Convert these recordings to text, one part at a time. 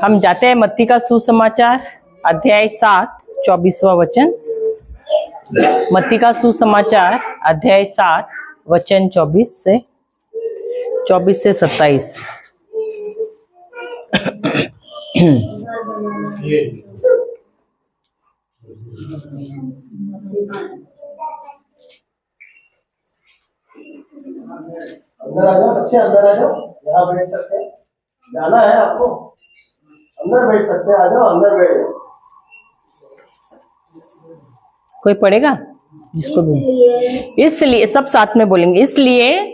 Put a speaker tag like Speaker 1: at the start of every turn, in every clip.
Speaker 1: हम जाते हैं मत्ती का सुसमाचार अध्याय 7 24वां वचन। मत्ती का सुसमाचार अध्याय 7 वचन 24 से 27।
Speaker 2: अंदर आ जाओ बच्चे, अंदर आ जाओ, यहाँ बैठ सकते हैं। जाना है आपको, अंदर बैठ सकते हैं, आ जाओ अंदर बैठ जाओ।
Speaker 1: कोई पढ़ेगा जिसको भी। इसलिए सब साथ में बोलेंगे। इसलिए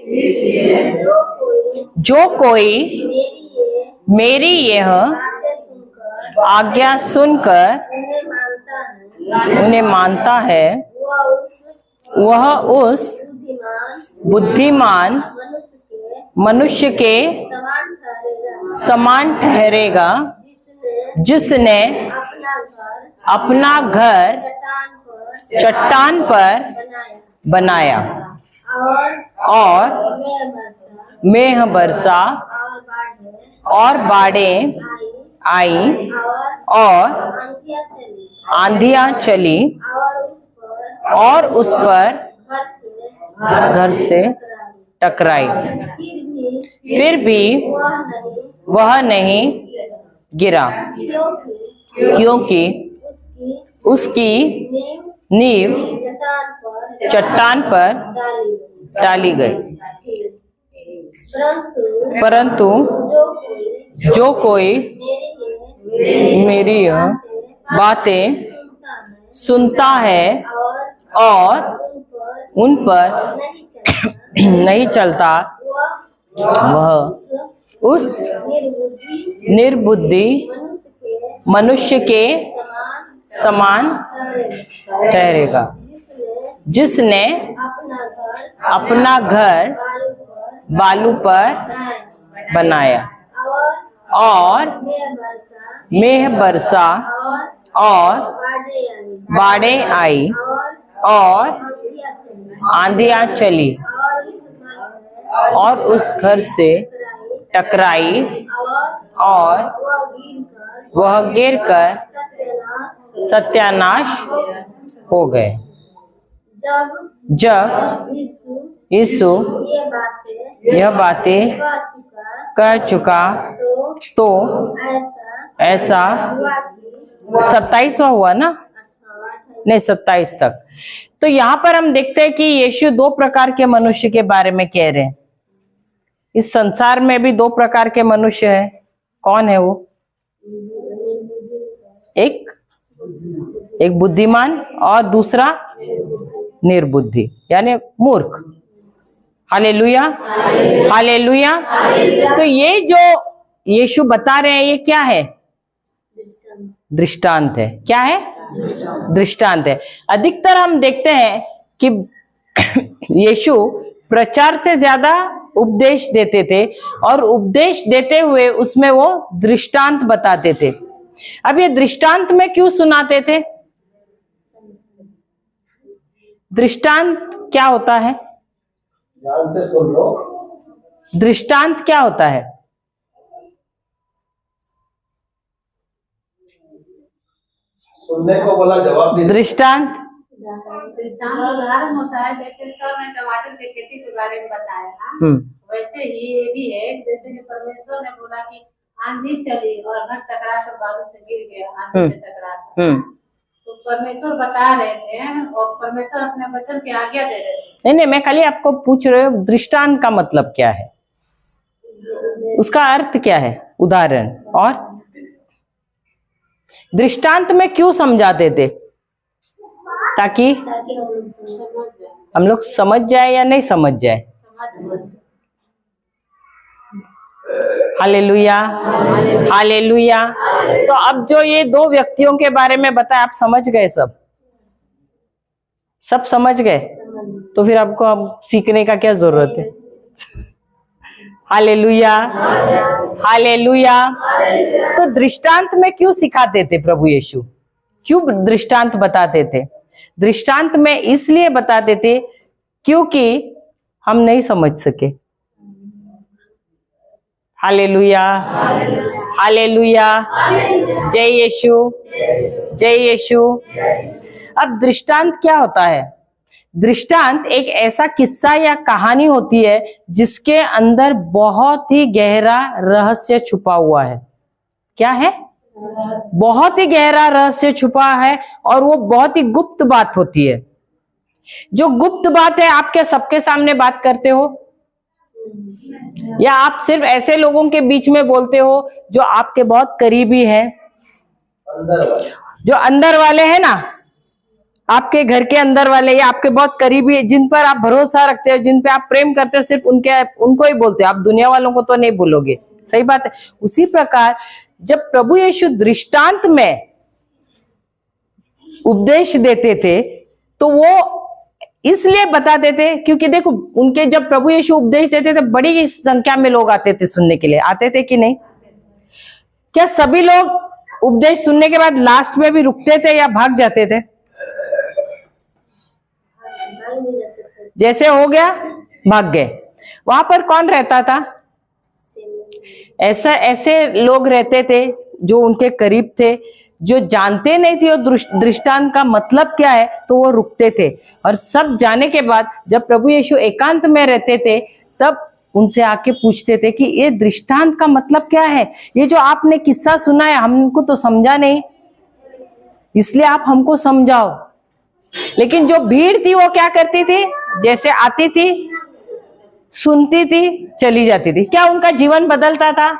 Speaker 1: जो कोई मेरी यह आज्ञा सुनकर उन्हें मानता है वह उस बुद्धिमान मनुष्य के समान ठहरेगा जिसने अपना घर चट्टान पर बनाया और मेघ बरसा और बाढ़ें आई और आंधियां चली और उस पर घर से टकराई, फिर भी वह नहीं गिरा क्योंकि उसकी नींव चट्टान पर डाली गई। परंतु जो कोई मेरी यह बातें सुनता है और उन पर नहीं चलता वह उस निर्बुद्धि मनुष्य के समान ठहरेगा जिसने अपना घर बालू पर बनाया और मेघ बरसा और बाढ़ें आई और आंधियां चली और उस घर से टकराई और वह गिरकर सत्यानाश हो गए। जब यीशु यह बातें कह चुका तो ऐसा 27वां हुआ ना, नहीं 27 तक। तो यहाँ पर हम देखते हैं कि यीशु दो प्रकार के मनुष्य के बारे में कह रहे हैं। इस संसार में भी दो प्रकार के मनुष्य हैं। कौन है वो? एक बुद्धिमान और दूसरा निर्बुद्धि यानी मूर्ख। Hallelujah, hallelujah. तो ये जो यीशु बता रहे हैं ये क्या है? दृष्टांत है। क्या है? दृष्टांत है। अधिकतर हम देखते हैं कि यीशु प्रचार से ज्यादा उपदेश देते थे और उपदेश देते हुए उसमें वो दृष्टांत बताते थे। अब ये दृष्टांत में क्यों सुनाते थे? दृष्टांत क्या होता है?
Speaker 2: ध्यान से सुन लो।
Speaker 1: दृष्टांत क्या होता है?
Speaker 2: सुनने को बोला, जवाब दे।
Speaker 1: दृष्टांत
Speaker 3: उदाहरण होता है। जैसे सर ने टमाटर की खेती के बारे में बताया ना, वैसे ही ये भी है। जैसे कि परमेश्वर ने बोला कि आंधी चली और घर टकरा कर बालू से गिर गया, आंधी से टकरा। तो परमेश्वर बता रहे थे और परमेश्वर अपने वचन की आज्ञा दे रहे थे।
Speaker 1: नहीं, मैं खाली आपको पूछ रही हूँ दृष्टांत का मतलब क्या है, उसका अर्थ क्या है? उदाहरण। और दृष्टांत में क्यों समझाते थे? ताकि हम लोग समझ जाए या नहीं समझ जाए। Hallelujah, hallelujah. तो अब जो ये दो व्यक्तियों के बारे में बताया, आप समझ गए? सब समझ गए? तो फिर आपको अब सीखने का क्या जरूरत है? Hallelujah, hallelujah. तो दृष्टांत में क्यों सिखाते थे प्रभु यीशु? क्यों दृष्टांत बताते थे? दृष्टांत में इसलिए बताते थे क्योंकि हम नहीं समझ सके। हालेलुया, हालेलुया, जय यीशु, जय यीशु। अब दृष्टांत क्या होता है? दृष्टांत एक ऐसा किस्सा या कहानी होती है जिसके अंदर बहुत ही गहरा रहस्य छुपा हुआ है। क्या है? बहुत ही गहरा रहस्य छुपा है और वो बहुत ही गुप्त बात होती है। जो गुप्त बात है आपके सबके सामने बात करते हो या आप सिर्फ ऐसे लोगों के बीच में बोलते हो जो आपके बहुत करीबी हैं, जो अंदर वाले हैं ना, आपके घर के अंदर वाले या आपके बहुत करीबी, जिन पर आप भरोसा रखते हो, जिन पे आप प्रेम करते हो, सिर्फ उनको ही बोलते हो, आप दुनिया वालों को तो नहीं बोलोगे। सही बात है। उसी प्रकार जब प्रभु यीशु दृष्टांत में उपदेश देते थे तो वो इसलिए बताते थे क्योंकि देखो, उनके जब प्रभु यीशु उपदेश देते थे बड़ी संख्या में लोग आते थे सुनने के लिए। आते थे कि नहीं? क्या सभी लोग उपदेश सुनने के बाद लास्ट में भी रुकते थे या भाग जाते थे? जैसे हो गया भाग गए। वहां पर कौन रहता था? ऐसे लोग रहते थे जो उनके करीब थे, जो जानते नहीं थे वो दृष्टांत का मतलब क्या है, तो वो रुकते थे। और सब जाने के बाद जब प्रभु यीशु एकांत में रहते थे तब उनसे आके पूछते थे कि ये दृष्टांत का मतलब क्या है, ये जो आपने किस्सा सुना है हमको तो समझा नहीं, इसलिए आप हमको समझाओ। लेकिन जो भीड़ थी वो क्या करती थी? जैसे आती थी, सुनती थी, चली जाती थी। क्या उनका जीवन बदलता था?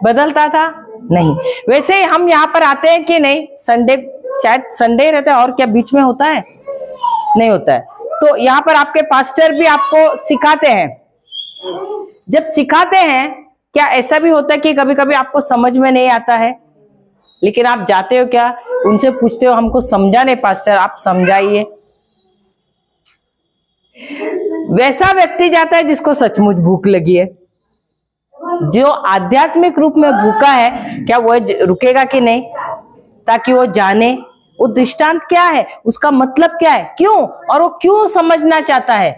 Speaker 1: बदलता था? नहीं। वैसे ही हम यहाँ पर आते हैं कि नहीं? संडे, शायद संडे रहता है, और क्या बीच में होता है? नहीं होता है। तो यहाँ पर आपके पास्टर भी आपको सिखाते हैं। जब सिखाते हैं, क्या ऐसा भी होता है कि कभी कभी आपको समझ में नहीं आता है, लेकिन आप जाते हो क्या, उनसे पूछते हो हमको समझा नहीं पास्टर, आप समझाइए। वैसा व्यक्ति जाता है जिसको सचमुच भूख लगी है। जो आध्यात्मिक रूप में भूखा है, क्या वो रुकेगा कि नहीं, ताकि वो जाने वो दृष्टांत क्या है, उसका मतलब क्या है, क्यों, और वो क्यों समझना चाहता है।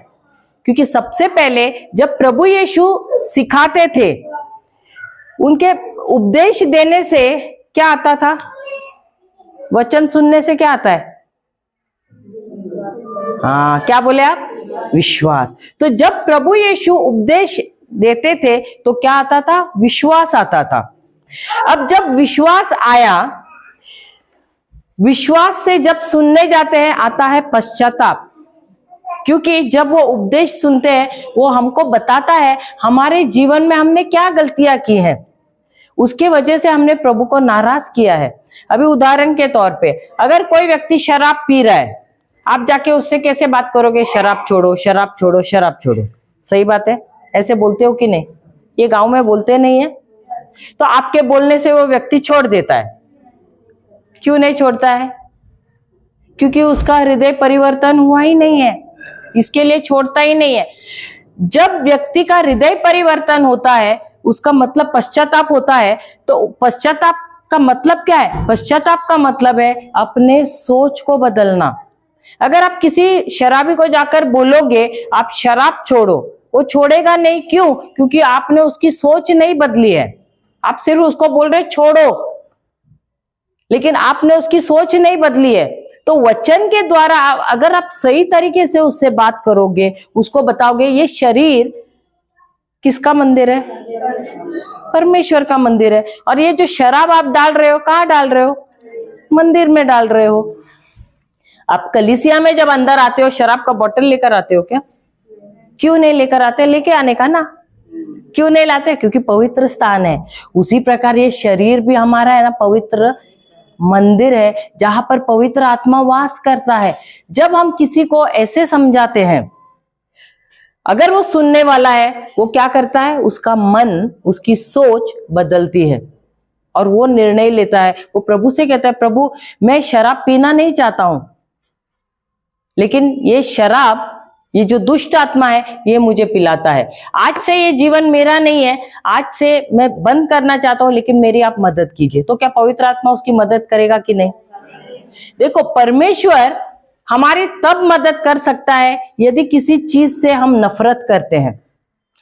Speaker 1: क्योंकि सबसे पहले जब प्रभु यीशु सिखाते थे, उनके उपदेश देने से क्या आता था? वचन सुनने से क्या आता है? हाँ, क्या बोले आप? विश्वास। तो जब प्रभु यीशु उपदेश देते थे तो क्या आता था? विश्वास आता था। अब जब विश्वास आया, विश्वास से जब सुनने जाते हैं आता है पश्चाताप। क्योंकि जब वो उपदेश सुनते हैं वो हमको बताता है हमारे जीवन में हमने क्या गलतियां की हैं, उसके वजह से हमने प्रभु को नाराज किया है। अभी उदाहरण के तौर पे, अगर कोई व्यक्ति शराब पी रहा है, आप जाके उससे कैसे बात करोगे? शराब छोड़ो, शराब छोड़ो, शराब छोड़ो। सही बात है, ऐसे बोलते हो कि नहीं? ये गांव में बोलते नहीं है। तो आपके बोलने से वो व्यक्ति छोड़ देता है। क्यों नहीं छोड़ता है? क्योंकि उसका हृदय परिवर्तन हुआ ही नहीं है, इसके लिए छोड़ता ही नहीं है। जब व्यक्ति का हृदय परिवर्तन होता है, उसका मतलब पश्चाताप होता है। तो पश्चाताप का मतलब क्या है? पश्चाताप का मतलब है अपने सोच को बदलना। अगर आप किसी शराबी को जाकर बोलोगे आप शराब छोड़ो, वो छोड़ेगा नहीं। क्यों? क्योंकि आपने उसकी सोच नहीं बदली है। आप सिर्फ उसको बोल रहे छोड़ो, लेकिन आपने उसकी सोच नहीं बदली है। तो वचन के द्वारा अगर आप सही तरीके से उससे बात करोगे, उसको बताओगे ये शरीर किसका मंदिर है? परमेश्वर का मंदिर है। और ये जो शराब आप डाल रहे हो, कहाँ डाल रहे हो? मंदिर में डाल रहे हो। आप कलीसिया में जब अंदर आते हो, शराब का बोतल लेकर आते हो क्या? क्यों नहीं लेकर आते? लेके आने का ना। क्यों नहीं लाते? क्योंकि पवित्र स्थान है। उसी प्रकार ये शरीर भी हमारा है ना, पवित्र मंदिर है जहां पर पवित्र आत्मा वास करता है। जब हम किसी को ऐसे समझाते हैं, अगर वो सुनने वाला है, वो क्या करता है? उसका मन, उसकी सोच बदलती है और वो निर्णय लेता है। वो प्रभु से कहता है प्रभु मैं शराब पीना नहीं चाहता हूं, लेकिन ये शराब, ये जो दुष्ट आत्मा है ये मुझे पिलाता है। आज से ये जीवन मेरा नहीं है, आज से मैं बंद करना चाहता हूं, लेकिन मेरी आप मदद कीजिए। तो क्या पवित्र आत्मा उसकी मदद करेगा कि नहीं? देखो, परमेश्वर हमारी तब मदद कर सकता है यदि किसी चीज से हम नफरत करते हैं।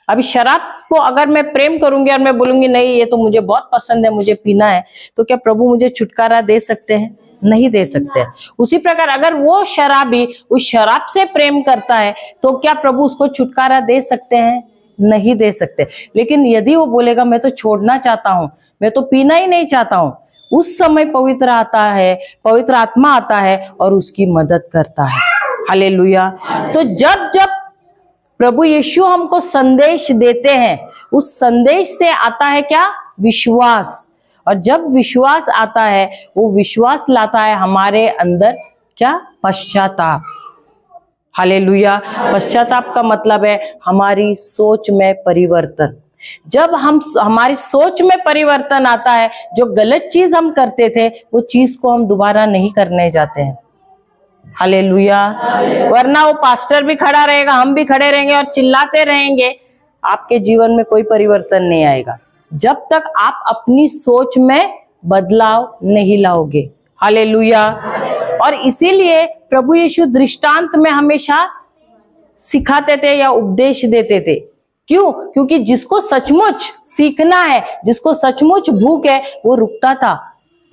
Speaker 1: अभी शराब को अगर मैं प्रेम करूंगी और मैं बोलूंगी नहीं ये तो मुझे बहुत पसंद है, मुझे पीना है, तो क्या प्रभु मुझे छुटकारा दे सकते हैं? नहीं दे सकते। उसी प्रकार अगर वो शराबी उस शराब से प्रेम करता है तो क्या प्रभु उसको छुटकारा दे सकते हैं? नहीं दे सकते। लेकिन यदि वो बोलेगा मैं तो छोड़ना चाहता हूं, मैं तो पीना ही नहीं चाहता हूं, उस समय पवित्र आत्मा आता है और उसकी मदद करता है। हालेलुया। तो जब जब प्रभु यीशु हमको संदेश देते हैं, उस संदेश से आता है क्या? विश्वास। और जब विश्वास आता है, वो विश्वास लाता है हमारे अंदर क्या? पश्चाताप। हालेलुया। पश्चाताप का मतलब है हमारी सोच में परिवर्तन। जब हमारी सोच में परिवर्तन आता है, जो गलत चीज हम करते थे वो चीज को हम दोबारा नहीं करने जाते हैं। हालेलुया। वरना वो पास्टर भी खड़ा रहेगा, हम भी खड़े रहेंगे और चिल्लाते रहेंगे, आपके जीवन में कोई परिवर्तन नहीं आएगा जब तक आप अपनी सोच में बदलाव नहीं लाओगे। हालेलुया। और इसीलिए प्रभु यीशु दृष्टांत में हमेशा सिखाते थे या उपदेश देते थे। क्यों? क्योंकि जिसको सचमुच सीखना है, जिसको सचमुच भूख है, वो रुकता था।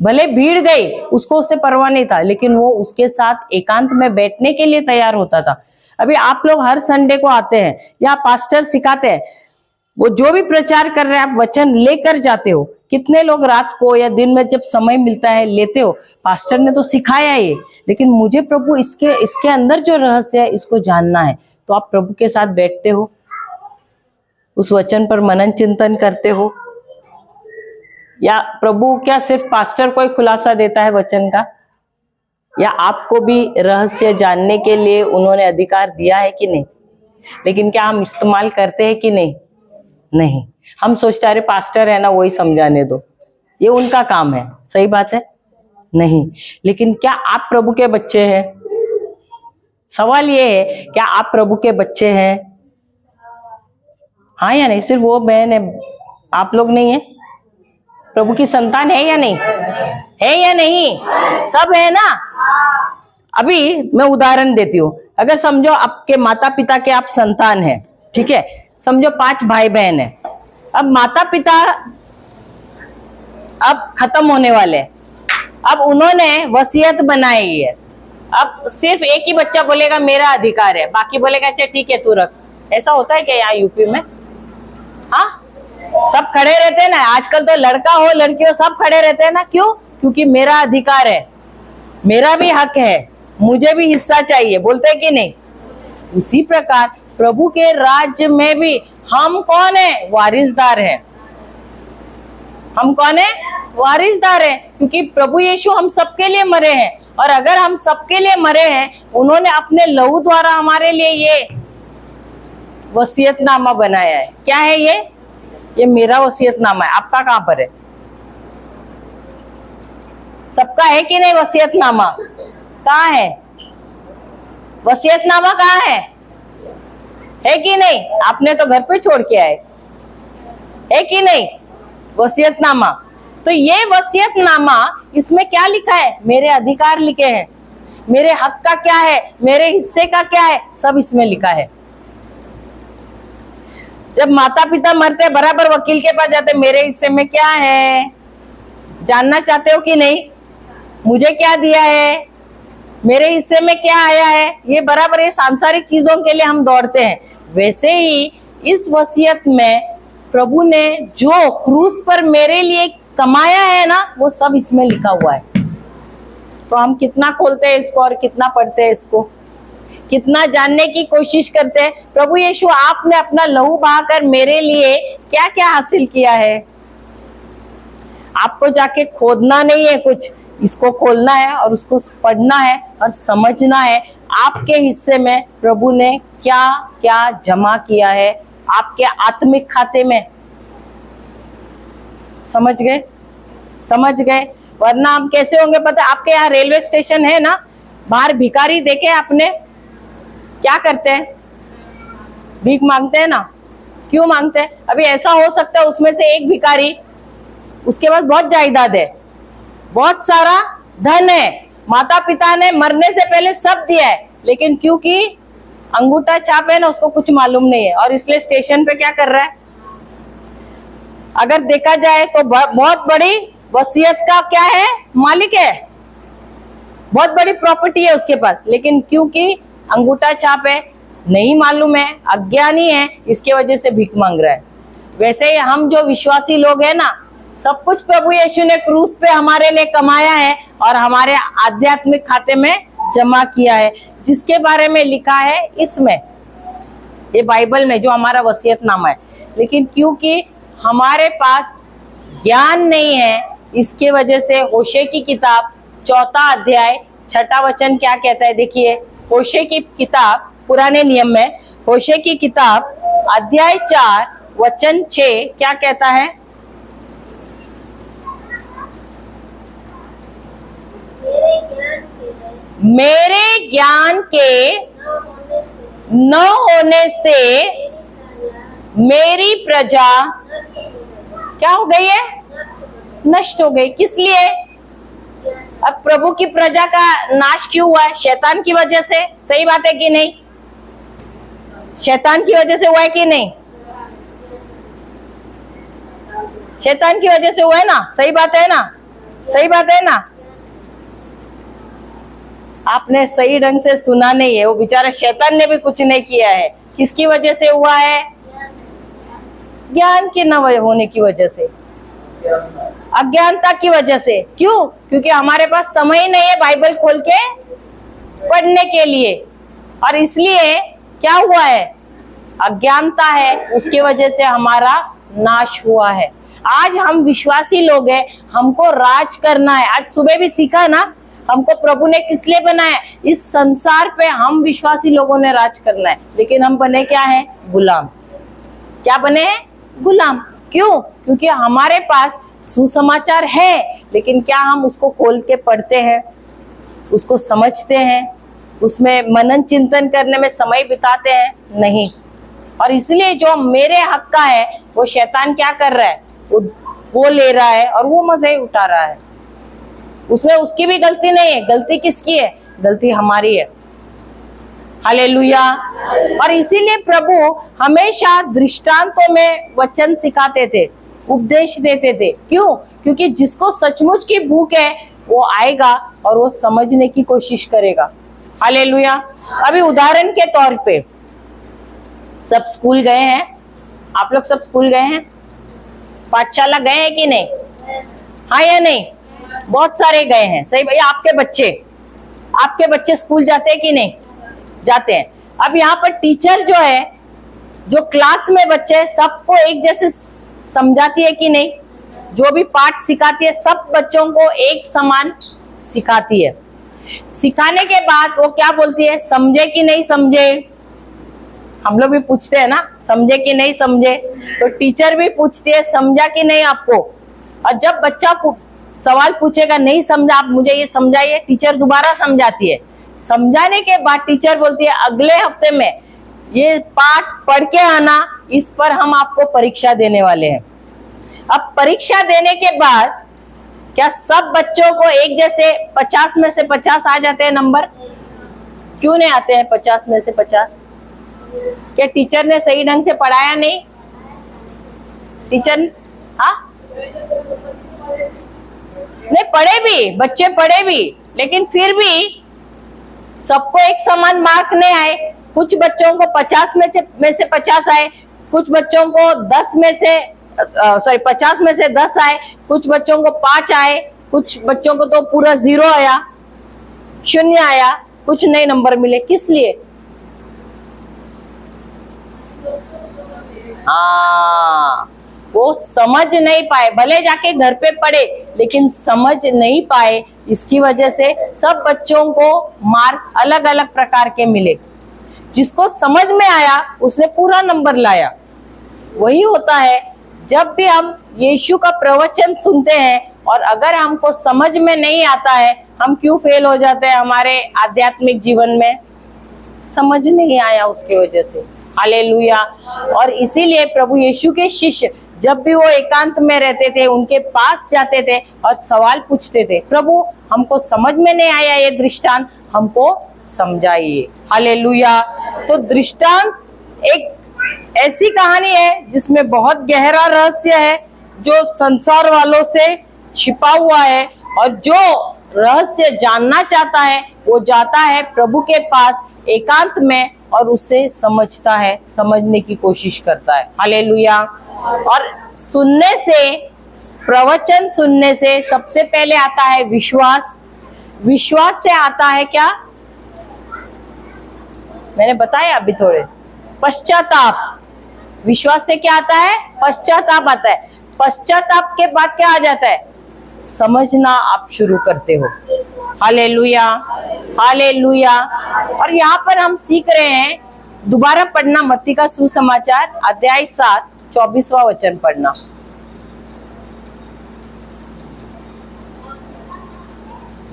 Speaker 1: भले भीड़ गई, उसको उससे परवाह नहीं था, लेकिन वो उसके साथ एकांत में बैठने के लिए तैयार होता था। अभी आप लोग हर संडे को आते हैं या पास्टर सिखाते हैं, वो जो भी प्रचार कर रहे हैं आप वचन लेकर जाते हो। कितने लोग रात को या दिन में जब समय मिलता है लेते हो? पास्टर ने तो सिखाया ये, लेकिन मुझे प्रभु इसके अंदर जो रहस्य है इसको जानना है। तो आप प्रभु के साथ बैठते हो, उस वचन पर मनन चिंतन करते हो, या प्रभु क्या सिर्फ पास्टर को ही खुलासा देता है वचन का, या आपको भी रहस्य जानने के लिए उन्होंने अधिकार दिया है कि नहीं? लेकिन क्या हम इस्तेमाल करते हैं कि नहीं? नहीं। हम सोचते अरे पास्टर है ना, वही समझाने दो, ये उनका काम है। सही बात है? नहीं। लेकिन क्या आप प्रभु के बच्चे हैं? सवाल ये है, क्या आप प्रभु के बच्चे हैं? हाँ या नहीं? सिर्फ वो बहन है, आप लोग नहीं है? प्रभु की संतान है या नहीं? है या नहीं? सब है ना? अभी मैं उदाहरण देती हूँ। अगर समझो आपके माता पिता के आप संतान हैं, ठीक है? समझो 5 भाई बहन है। अब माता पिता अब खत्म होने वाले, अब उन्होंने वसीयत बनाई है। अब सिर्फ एक ही बच्चा बोलेगा मेरा अधिकार है, बाकी बोलेगा अच्छा ठीक है तू रख। ऐसा होता है क्या यहाँ यूपी में? हाँ, सब खड़े रहते हैं ना। आजकल तो लड़का हो लड़की हो सब खड़े रहते हैं ना। क्यों? क्योंकि मेरा अधिकार है, मेरा भी हक है, मुझे भी हिस्सा चाहिए। बोलते हैं कि नहीं? उसी प्रकार प्रभु के राज्य में भी हम कौन है? वारिसदार हैं। हम कौन है? वारिसदार हैं। क्योंकि प्रभु यीशु हम सबके लिए मरे हैं, और अगर हम सबके लिए मरे हैं, उन्होंने अपने लहू द्वारा हमारे लिए ये वसीयतनामा बनाया है। क्या है ये? ये मेरा वसीयतनामा है। आपका कहां पर है? सबका है कि नहीं वसीयतनामा? कहाँ है वसीयतनामा? कहाँ है कि नहीं? आपने तो घर पे छोड़ के आए, है कि नहीं वसीयतनामा? तो ये वसीयतनामा, इसमें क्या लिखा है? मेरे अधिकार लिखे हैं, मेरे हक का क्या है, मेरे हिस्से का क्या है, सब इसमें लिखा है। जब माता पिता मरते बराबर वकील के पास जाते, मेरे हिस्से में क्या है? जानना चाहते हो कि नहीं? मुझे क्या दिया है, मेरे हिस्से में क्या आया है? ये बराबर ये सांसारिक चीजों के लिए हम दौड़ते हैं। वैसे ही इस वसीयत में प्रभु ने जो क्रूस पर मेरे लिए कमाया है ना, वो सब इसमें लिखा हुआ है। तो हम कितना खोलते हैं इसको और कितना पढ़ते हैं इसको, कितना जानने की कोशिश करते हैं। प्रभु यीशु आपने अपना लहू बहाकर मेरे लिए क्या क्या हासिल किया है? आपको जाके खोदना नहीं है कुछ, इसको खोलना है और उसको पढ़ना है और समझना है आपके हिस्से में प्रभु ने क्या क्या जमा किया है आपके आत्मिक खाते में। समझ गए? समझ गए? वरना हम कैसे होंगे पता? आपके यहाँ रेलवे स्टेशन है ना, बाहर भिखारी देखे आपने क्या करते हैं? भीख मांगते हैं ना। क्यों मांगते हैं? अभी ऐसा हो सकता है उसमें से एक भिखारी, उसके पास बहुत जायदाद है, बहुत सारा धन है, माता पिता ने मरने से पहले सब दिया है, लेकिन क्योंकि अंगूठा छाप है ना, उसको कुछ मालूम नहीं है, और इसलिए स्टेशन पे क्या कर रहा है? अगर देखा जाए तो बहुत बड़ी वसीयत का क्या है, मालिक है, बहुत बड़ी प्रॉपर्टी है उसके पास, लेकिन क्योंकि अंगूठा छाप है, नहीं मालूम है, अज्ञानी है, इसके वजह से भीख मांग रहा है। वैसे ही हम जो विश्वासी लोग हैं ना, सब कुछ प्रभु यीशु ने क्रूस पे हमारे लिए कमाया है और हमारे आध्यात्मिक खाते में जमा किया है, जिसके बारे में लिखा है इसमें, ये बाइबल में जो हमारा वसीयतनामा है। लेकिन क्योंकि हमारे पास ज्ञान नहीं है, इसके वजह से होशे की किताब 4 अध्याय 6 वचन क्या कहता है, देखिए। होशे की किताब, पुराने नियम में होशे की किताब अध्याय 4 वचन 6 क्या कहता है? मेरे ज्ञान के न होने से मेरी प्रजा क्या हो गई है? नष्ट हो गई। किस लिए? अब प्रभु की प्रजा का नाश क्यों हुआ है? शैतान की वजह से। सही बात है कि नहीं? शैतान की वजह से हुआ है कि नहीं? शैतान की वजह से हुआ है ना? सही बात है ना? सही बात है ना? आपने सही ढंग से सुना नहीं है। वो बेचारा शैतान ने भी कुछ नहीं किया है। किसकी वजह से हुआ है? ज्ञान के न होने की वजह से, अज्ञानता की वजह से। क्यों? क्योंकि हमारे पास समय नहीं है बाइबल खोल के पढ़ने के लिए, और इसलिए क्या हुआ है? अज्ञानता है, उसकी वजह से हमारा नाश हुआ है। आज हम विश्वासी लोग हैं, हमको राज करना है। आज सुबह भी सीखा ना, हमको प्रभु ने किस लिए बनाया? इस संसार पे हम विश्वासी लोगों ने राज करना है, लेकिन हम बने क्या है? गुलाम। क्या बने हैं? गुलाम। क्यों? क्योंकि हमारे पास सुसमाचार है, लेकिन क्या हम उसको खोल के पढ़ते हैं, उसको समझते हैं, उसमें मनन चिंतन करने में समय बिताते हैं? नहीं। और इसलिए जो मेरे हक का है वो शैतान क्या कर रहा है? वो ले रहा है और वो मजे उठा रहा है। उसमें उसकी भी गलती नहीं है। गलती किसकी है? गलती हमारी है। हालेलुया। और इसीलिए प्रभु हमेशा दृष्टांतों में वचन सिखाते थे, उपदेश देते थे। क्यों? क्योंकि जिसको सचमुच की भूख है वो आएगा और वो समझने की कोशिश करेगा। हालेलुया। अभी उदाहरण के तौर पे, सब स्कूल गए हैं, आप लोग सब स्कूल गए हैं, पाठशाला गए हैं कि नहीं? हाँ या नहीं? बहुत सारे गए हैं। सही भैया। आपके बच्चे स्कूल जाते हैं कि नहीं? जाते हैं। अब यहाँ पर टीचर जो है, जो क्लास में बच्चे सबको एक जैसे समझाती है कि नहीं? जो भी पाठ सिखाती है सब बच्चों को एक समान सिखाती है। सिखाने के बाद वो क्या बोलती है? समझे कि नहीं समझे? हम लोग भी पूछते हैं ना, समझे कि नहीं समझे? तो टीचर भी पूछती है, समझा कि नहीं आपको? और जब बच्चा सवाल पूछेगा, नहीं समझा, आप मुझे ये समझाइए, टीचर दोबारा समझाती है। समझाने के बाद टीचर बोलती है, अगले हफ्ते में ये पाठ पढ़ के आना, इस पर हम आपको परीक्षा देने वाले हैं। अब परीक्षा देने के बाद क्या सब बच्चों को एक जैसे 50 में से 50 आ जाते हैं नंबर? क्यों नहीं आते हैं 50 में से 50? क्या टीचर ने सही ढंग से पढ़ाया नहीं? टीचर नहीं पढ़े भी, बच्चे पढ़े भी, लेकिन फिर भी सबको एक समान मार्क नहीं आए। कुछ बच्चों को 50 में से 50 आए, कुछ बच्चों को 10 में से 50 में से 10 आए, कुछ बच्चों को 5 आए, कुछ बच्चों को तो पूरा 0 आया, 0 आया, कुछ नए नंबर मिले। किस लिए? वो समझ नहीं पाए। भले जाके घर पे पढ़े, लेकिन समझ नहीं पाए। इसकी वजह से सब बच्चों को मार्क अलग अलग प्रकार के मिले। जिसको समझ में आया उसने पूरा नंबर लाया। वही होता है जब भी हम यीशु का प्रवचन सुनते हैं और अगर हमको समझ में नहीं आता है, हम क्यों फेल हो जाते हैं हमारे आध्यात्मिक जीवन में? समझ नहीं आया उसकी वजह से। हालेलुया। और इसीलिए प्रभु यीशु के शिष्य जब भी वो एकांत में रहते थे, उनके पास जाते थे और सवाल पूछते थे, प्रभु हमको समझ में नहीं आया ये दृष्टांत, हमको समझाइए। हालेलुया। तो दृष्टांत एक ऐसी कहानी है जिसमें बहुत गहरा रहस्य है, जो संसार वालों से छिपा हुआ है, और जो रहस्य जानना चाहता है वो जाता है प्रभु के पास एकांत में और उसे समझता है, समझने की कोशिश करता है। हालेलुया। और सुनने से, प्रवचन सुनने से सबसे पहले आता है विश्वास। विश्वास से आता है क्या, मैंने बताया अभी थोड़े, पश्चाताप। विश्वास से क्या आता है, पश्चाताप आता है। पश्चाताप के बाद क्या आ जाता है, समझना आप शुरू करते हो। Hallelujah, hallelujah. और यहाँ पर हम सीख रहे हैं, दोबारा पढ़ना मत्ती का सुसमाचार अध्याय 7 24वां वचन पढ़ना।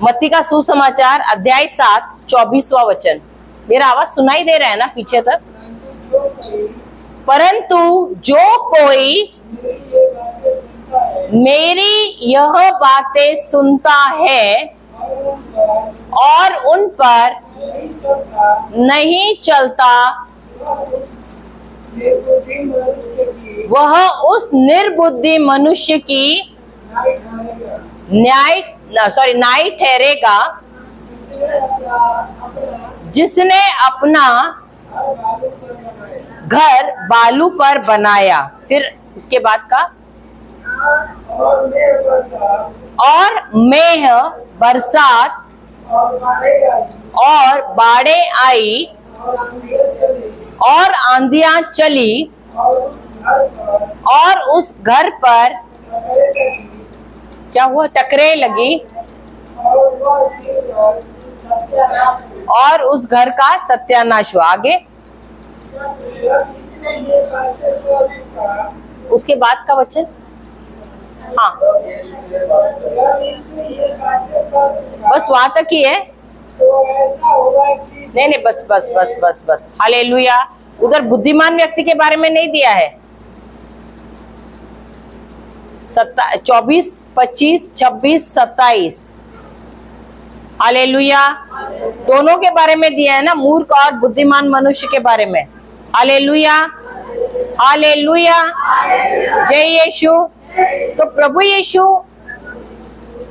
Speaker 1: मत्ती का सुसमाचार अध्याय 7 24वां वचन। मेरा आवाज सुनाई दे रहा है ना पीछे तक? परंतु जो कोई मेरी यह बातें सुनता है और उन पर नहीं चलता, वह उस निर्बुद्धि मनुष्य की न्याय ठहरेगा, जिसने अपना घर बालू पर बनाया। फिर उसके बाद का, और मेघ बरसात और बाढ़ें आई और आंधियां चली और उस घर पर क्या हुआ, टकरे लगी और उस घर का सत्यानाश हुआ। आगे उसके बाद का वचन, हाँ बस वहां तक ही है। नहीं, बस बस बस बस बस। हालेलुया। उधर बुद्धिमान व्यक्ति के बारे में नहीं दिया है। 24, 25, 26, 27। हालेलुया। दोनों के बारे में दिया है ना, मूर्ख और बुद्धिमान मनुष्य के बारे में। हालेलुया, हालेलुया, जय यीशु। तो प्रभु यीशु,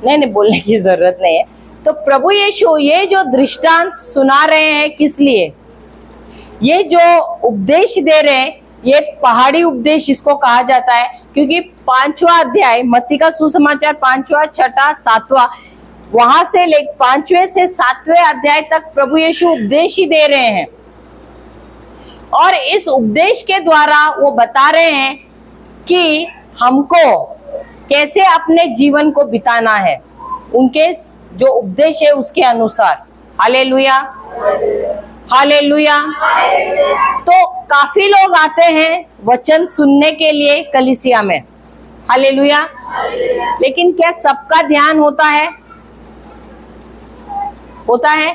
Speaker 1: नहीं बोलने की जरूरत नहीं है। तो प्रभु यीशु ये जो दृष्टांत सुना रहे हैं, किस लिए? ये जो उपदेश दे रहे हैं, ये पहाड़ी उपदेश इसको कहा जाता है, क्योंकि 5वां अध्याय मत्ती का सुसमाचार 5वां, 6वां, 7वां, वहां से ले 5वें से 7वें अध्याय तक प्रभु यीशु उपदेश ही दे रहे हैं। और इस उपदेश के द्वारा वो बता रहे हैं कि हमको कैसे अपने जीवन को बिताना है, उनके जो उपदेश है उसके अनुसार। Hallelujah, hallelujah. तो काफी लोग आते हैं वचन सुनने के लिए कलीसिया में। हालेलुया। लेकिन क्या सबका ध्यान होता है? होता है,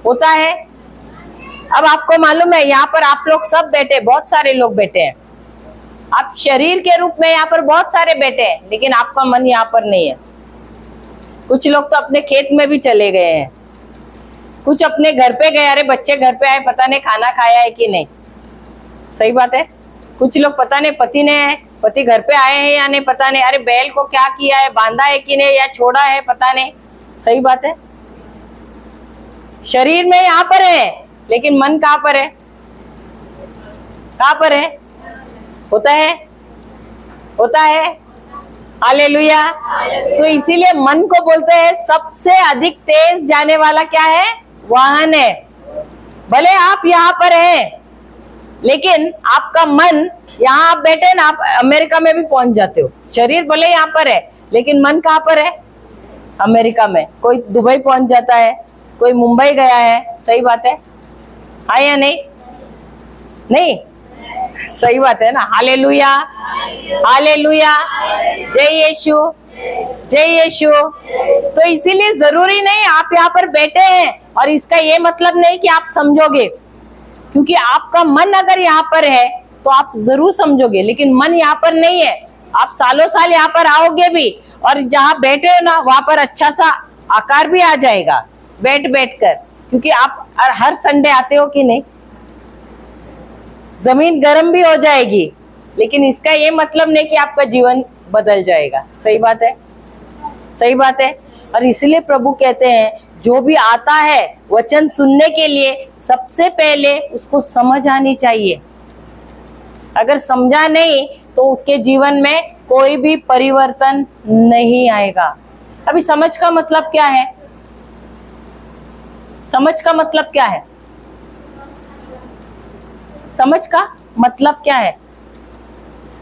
Speaker 1: होता है। अब आपको मालूम है, यहाँ पर आप लोग सब बैठे, बहुत सारे लोग बैठे हैं। आप शरीर के रूप में यहाँ पर बहुत सारे बैठे हैं, लेकिन आपका मन यहाँ पर नहीं है। कुछ लोग तो अपने खेत में भी चले गए हैं, कुछ अपने घर पे गए, अरे बच्चे घर पे आए, पता नहीं खाना खाया है कि नहीं। सही बात है। कुछ लोग पता नहीं पति घर पे आए हैं या नहीं, पता नहीं, अरे बैल को क्या किया है, बांधा है कि नहीं या छोड़ा है, पता नहीं। सही बात है। शरीर में यहाँ पर है, लेकिन मन कहाँ पर है? कहाँ पर है? होता है, होता है। हालेलुया। तो इसीलिए मन को बोलते हैं सबसे अधिक तेज जाने वाला क्या है? वाहन है। भले आप यहाँ पर हैं, लेकिन आपका मन, यहाँ आप बैठे ना, आप अमेरिका में भी पहुंच जाते हो। शरीर भले यहाँ पर है, लेकिन मन कहाँ पर है? अमेरिका में। कोई दुबई पहुंच जाता है, कोई मुंबई गया है। सही बात है या नहीं? नहीं, सही बात है ना। हालेलुया, हालेलुया, जय यीशु, जय यीशु। तो इसीलिए जरूरी नहीं आप यहाँ पर बैठे हैं और इसका ये मतलब नहीं कि आप समझोगे, क्योंकि आपका मन अगर यहाँ पर है तो आप जरूर समझोगे, लेकिन मन यहाँ पर नहीं है। आप सालों साल यहाँ पर आओगे भी, और जहाँ बैठे हो ना वहां पर अच्छा सा आकार भी आ जाएगा बैठ कर, क्योंकि आप हर संडे आते हो कि नहीं। जमीन गर्म भी हो जाएगी, लेकिन इसका ये मतलब नहीं कि आपका जीवन बदल जाएगा। सही बात है, सही बात है। और इसलिए प्रभु कहते हैं जो भी आता है वचन सुनने के लिए सबसे पहले उसको समझ आनी चाहिए। अगर समझा नहीं तो उसके जीवन में कोई भी परिवर्तन नहीं आएगा। अभी समझ का मतलब क्या है? समझ का मतलब क्या है? समझ का मतलब क्या है?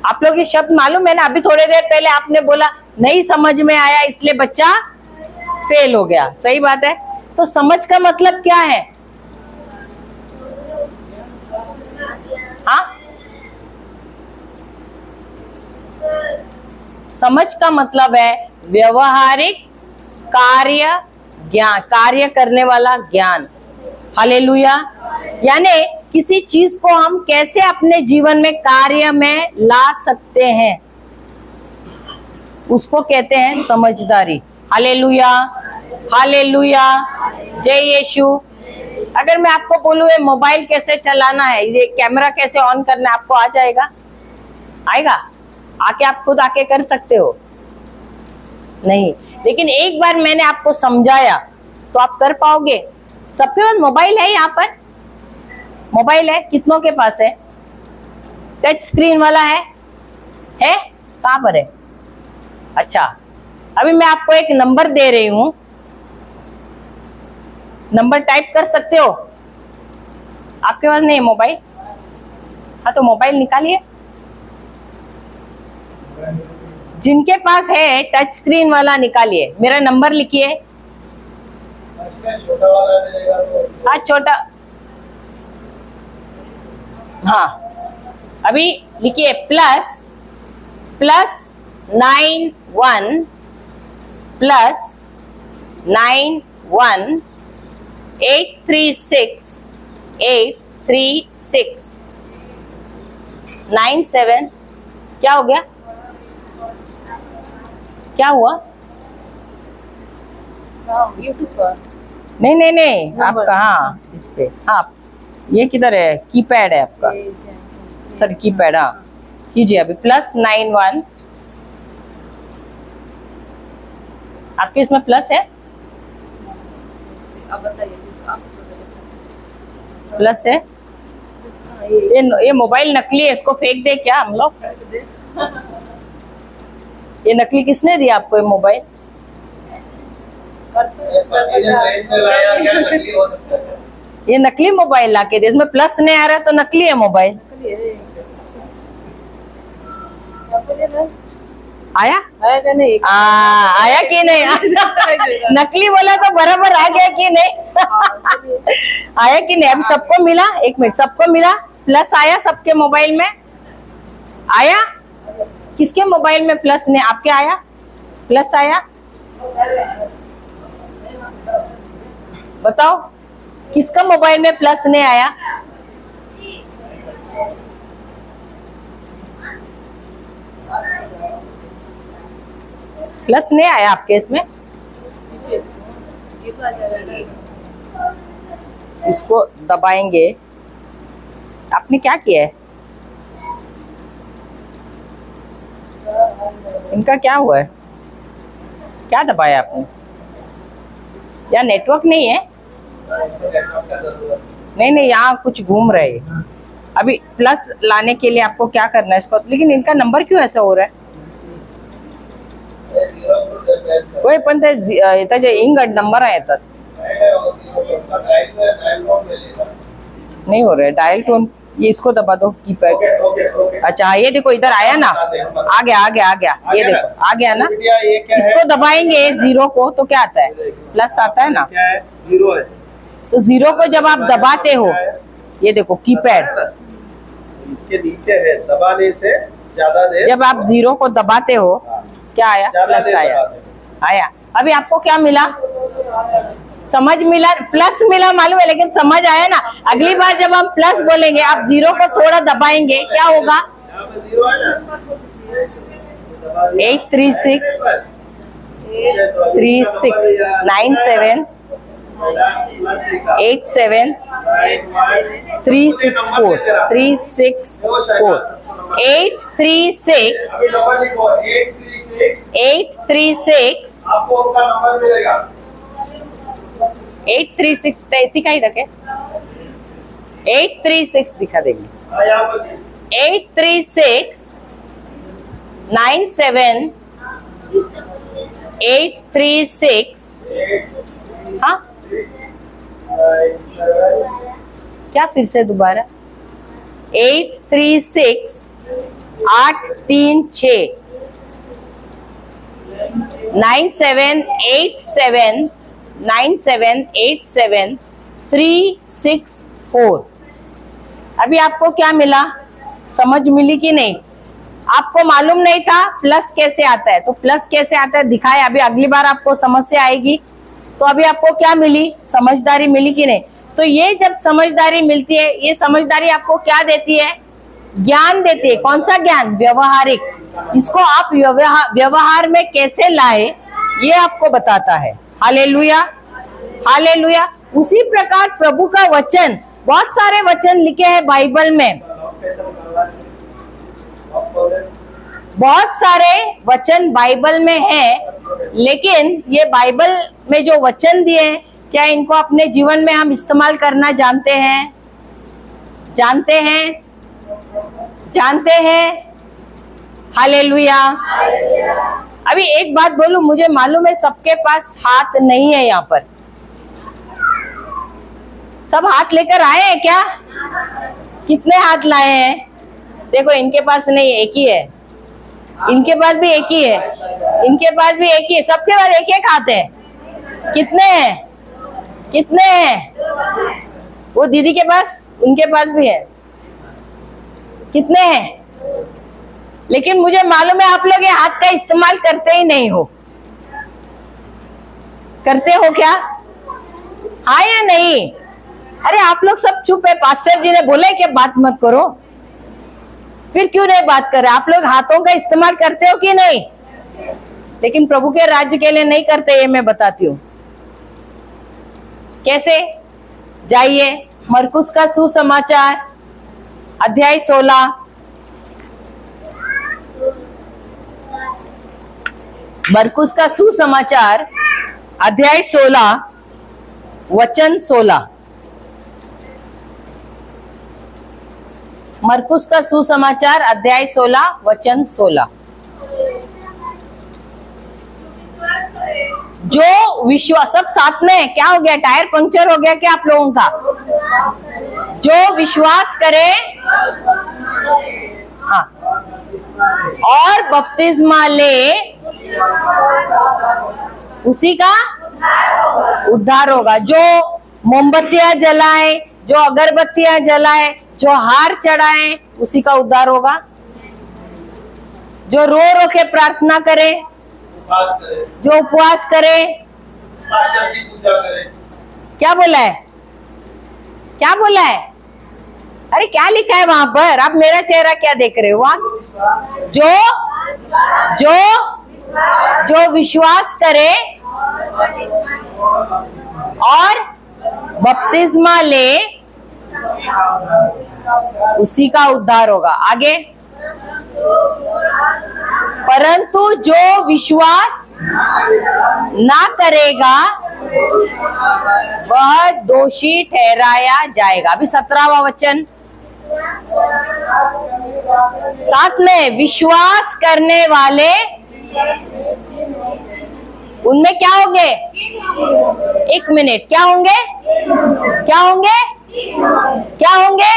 Speaker 1: आप लोग ये शब्द मालूम है ना? अभी थोड़ी देर पहले आपने बोला नहीं समझ में आया इसलिए बच्चा फेल हो गया। सही बात है। तो समझ का मतलब क्या है? हाँ, समझ का मतलब है व्यवहारिक कार्य ज्ञान, कार्य करने वाला ज्ञान। हालेलुया। यानी किसी चीज को हम कैसे अपने जीवन में कार्य में ला सकते हैं उसको कहते हैं समझदारी। हालेलुया, हालेलुया, जय यीशु। अगर मैं आपको बोलूं ये मोबाइल कैसे चलाना है, ये कैमरा कैसे ऑन करना है, आपको आ जाएगा? आएगा? आके आप खुद आके कर सकते हो? नहीं। लेकिन एक बार मैंने आपको समझाया तो आप कर पाओगे। सबके पास मोबाइल है, यहाँ पर मोबाइल है, कितनों के पास है? टच स्क्रीन वाला है? कहाँ पर है? अच्छा, अभी मैं आपको एक नंबर दे रही हूं, नंबर टाइप कर सकते हो? आपके पास नहीं है मोबाइल? हाँ तो मोबाइल निकालिए। जिनके पास है टच स्क्रीन वाला निकालिए, मेरा नंबर लिखिए। हाँ छोटा, हाँ अभी लिखिए +91 +91 836 836 97। क्या हो गया? क्या हुआ?
Speaker 3: यूट्यूब पर
Speaker 1: नहीं नहीं नहीं, आप कहाँ इस पे? हाँ, ये किधर है? कीपैड है आपका? सर कीपैड, हाँ कीजिए अभी +91। आपके इसमें प्लस है?
Speaker 3: आप बताइए।
Speaker 1: प्लस है? ये मोबाइल नकली है, इसको फेंक दे क्या हम लोग? ये नकली किसने दिया आपको ये मोबाइल? ये नकली मोबाइल लाके दे, इसमें प्लस नहीं आ रहा तो नकली है मोबाइल। आया?
Speaker 3: आया नहीं?
Speaker 1: आया कि नहीं? नकली बोला तो बराबर आ गया कि नहीं? आया कि नहीं? अभी सबको मिला? एक मिनट, सबको मिला? प्लस आया सबके मोबाइल में? आया? किसके मोबाइल में प्लस ने? आपके आया? प्लस आया? बताओ किसका मोबाइल में प्लस नहीं आया? प्लस नहीं आया आपके इसमें? इसको दबाएंगे। आपने क्या किया है? इनका क्या हुआ है? क्या दबाया आपने? या नेटवर्क नहीं है? नहीं नहीं, यहाँ कुछ घूम रहे है। अभी प्लस लाने के लिए आपको क्या करना है इसको? लेकिन इनका नंबर क्यों ऐसा हो रहा है? कोई पण ते इंगड नंबर आहे येतात, नहीं हो रहा है डायल टोन। ये इसको दबा दो कीपैड। अच्छा ये देखो इधर आया ना, आ गया आ गया आ गया, ये देखो आ गया ना। इसको दबाएंगे जीरो को तो क्या आता है? प्लस आता है ना।
Speaker 2: जीरो है
Speaker 1: तो जीरो को जब आप दबाते हो, ये देखो कीपैड
Speaker 2: इसके नीचे है, दबाने से ज्यादा देर,
Speaker 1: जब आप जीरो को दबाते हो क्या आया? प्लस आया। आया। अभी आपको क्या मिला? समझ मिला, प्लस मिला मालूम है, लेकिन समझ आया ना। अगली बार जब हम प्लस बोलेंगे, आप जीरो को थोड़ा दबाएंगे, क्या होगा? 836 3697 87 364 364 836
Speaker 2: अभी नंबर लिखो 836
Speaker 1: 836
Speaker 2: आपको उनका नंबर मिलेगा
Speaker 1: 836 इतनी का ही रखे 836 दिखा देंगे
Speaker 2: हाँ यहाँ पर
Speaker 1: 836 97 836 हाँ क्या फिर से दोबारा 836 836 9787 9787 364। अभी आपको क्या मिला, समझ मिली कि नहीं? आपको मालूम नहीं था प्लस कैसे आता है, तो प्लस कैसे आता है दिखाए। अभी अगली बार आपको समस्या आएगी तो अभी आपको क्या मिली, समझदारी मिली कि नहीं? तो ये जब समझदारी मिलती है, ये समझदारी आपको क्या देती है? ज्ञान देती है। कौन सा ज्ञान? व्यवहारिक। इसको आप व्यवहार में कैसे लाए ये आपको बताता है। Hallelujah, hallelujah. उसी प्रकार प्रभु का वचन, बहुत सारे वचन लिखे हैं बाइबल में, बहुत सारे वचन बाइबल में हैं, लेकिन ये बाइबल में जो वचन दिए हैं, क्या इनको अपने जीवन में हम इस्तेमाल करना जानते हैं? जानते हैं? जानते हैं? हालेलुया। अभी एक बात बोलूं, मुझे मालूम है सबके पास हाथ नहीं है। यहाँ पर सब हाथ लेकर आए हैं क्या? कितने हाथ लाए हैं? देखो इनके पास नहीं, एक ही है। इनके पास भी एक ही है, इनके पास भी एक ही है। सबके पास एक एक हाथ है। कितने हैं? कितने हैं? वो दीदी के पास, उनके पास भी है। कितने हैं? लेकिन मुझे मालूम है आप लोग ये हाथ का इस्तेमाल करते ही नहीं हो। करते हो क्या? हाँ या नहीं? अरे आप लोग सब चुप है, पास्टर जी ने बोला कि बात मत करो। फिर क्यों नहीं बात कर रहे? आप लोग हाथों का इस्तेमाल करते हो कि नहीं? लेकिन प्रभु के राज्य के लिए नहीं करते, ये मैं बताती हूँ कैसे। जाइए मरकुस का सुसमाचार अध्याय 16, मरकुस का सुसमाचार अध्याय 16 वचन 16। मरकुस का सुसमाचार अध्याय 16 वचन 16। जो विश्वास, सब साथ में, क्या हो गया? टायर पंक्चर हो गया क्या आप लोगों का? जो विश्वास करे, हाँ, और बपतिस्मा ले, उसी का उद्धार होगा। जो मोमबत्तियां जलाए, जो अगरबत्तियां जलाए, जो हार चढ़ाए, उसी का उद्धार होगा। जो रो रो के प्रार्थना करे, जो उपवास करे,
Speaker 2: पूजा करे।
Speaker 1: क्या बोला है? क्या बोला है? अरे क्या लिखा है वहां पर? आप मेरा चेहरा क्या देख रहे हो? वहां जो विश्वास करे और बपतिस्मा ले, उसी का उद्धार होगा। आगे, परंतु जो विश्वास ना करेगा वह दोषी ठहराया जाएगा। अभी 17वां वचन, साथ में विश्वास करने वाले उनमें क्या होंगे? एक मिनट, क्या होंगे? क्या होंगे? क्या होंगे?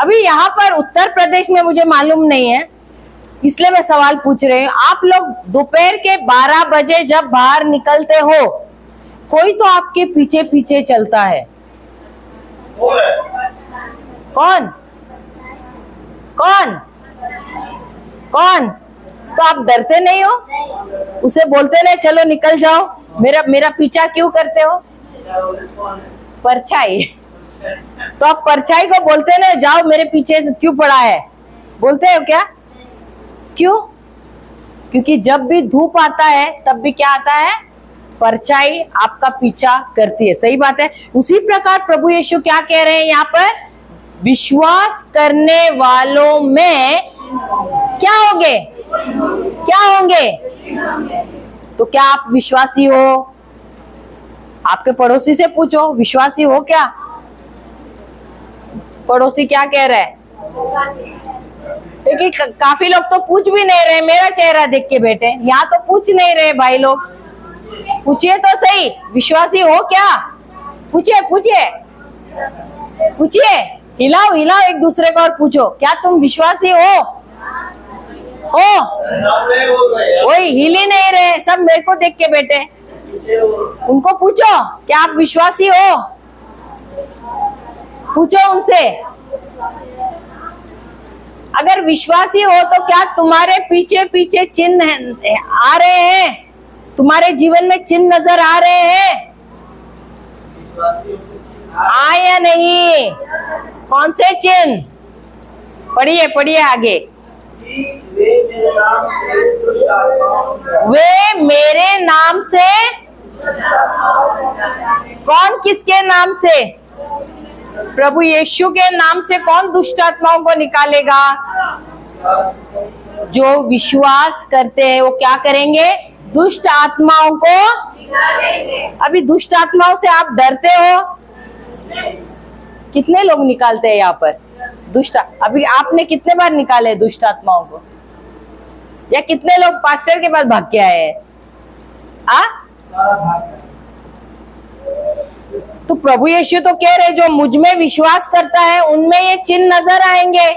Speaker 1: अभी यहाँ पर उत्तर प्रदेश में मुझे मालूम नहीं है, इसलिए मैं सवाल पूछ रही हूँ। आप लोग दोपहर के 12 बजे जब बाहर निकलते हो, कोई तो आपके पीछे पीछे चलता है। कौन? कौन? कौन? तो आप डरते नहीं हो? उसे बोलते नहीं चलो निकल जाओ, मेरा पीछा क्यों करते हो? परछाई। तो आप परछाई को बोलते ना जाओ मेरे पीछे से क्यों पड़ा है, बोलते हो क्या? क्यों? क्योंकि जब भी धूप आता है तब भी क्या आता है? परछाई आपका पीछा करती है। सही बात है। उसी प्रकार प्रभु यीशु क्या कह रहे हैं यहाँ पर? विश्वास करने वालों में क्या होंगे? क्या होंगे? तो क्या आप विश्वासी हो? आपके पड़ोसी से पूछो, विश्वासी हो क्या? पड़ोसी क्या कह रहा है? लेकिन काफी लोग तो पूछ भी नहीं रहे, मेरा चेहरा देख के बैठे। यहाँ तो पूछ नहीं रहे भाई लोग। पूछिए तो सही, विश्वासी हो क्या? पूछिए पूछिए पूछिए, हिलाओ हिलाओ एक दूसरे को और पूछो, क्या तुम विश्वासी हो? वही हिल ही नहीं रहे, सब मेरे को देख के बैठे। उनको पूछो, क्या आप विश्वासी हो? पूछो उनसे। अगर विश्वासी हो तो क्या तुम्हारे पीछे पीछे चिन्ह आ रहे हैं? तुम्हारे जीवन में चिन्ह नजर आ रहे हैं? या नहीं? कौन से चिन्ह? पढ़िए पढ़िए आगे। वे मेरे नाम से, कौन किसके नाम से? प्रभु यीशु के नाम से कौन दुष्ट आत्माओं को निकालेगा? जो विश्वास करते हैं वो क्या करेंगे? दुष्ट आत्माओं को निकालेंगे। अभी दुष्ट आत्माओं से आप डरते हो? कितने लोग निकालते हैं यहाँ पर दुष्ट? अभी आपने कितने बार निकाले दुष्ट आत्माओं को? या कितने लोग पास्टर के पास भाग के आए हैं? तो प्रभु यीशु तो कह रहे, जो मुझ में विश्वास करता है उनमें ये चिन्ह नजर आएंगे,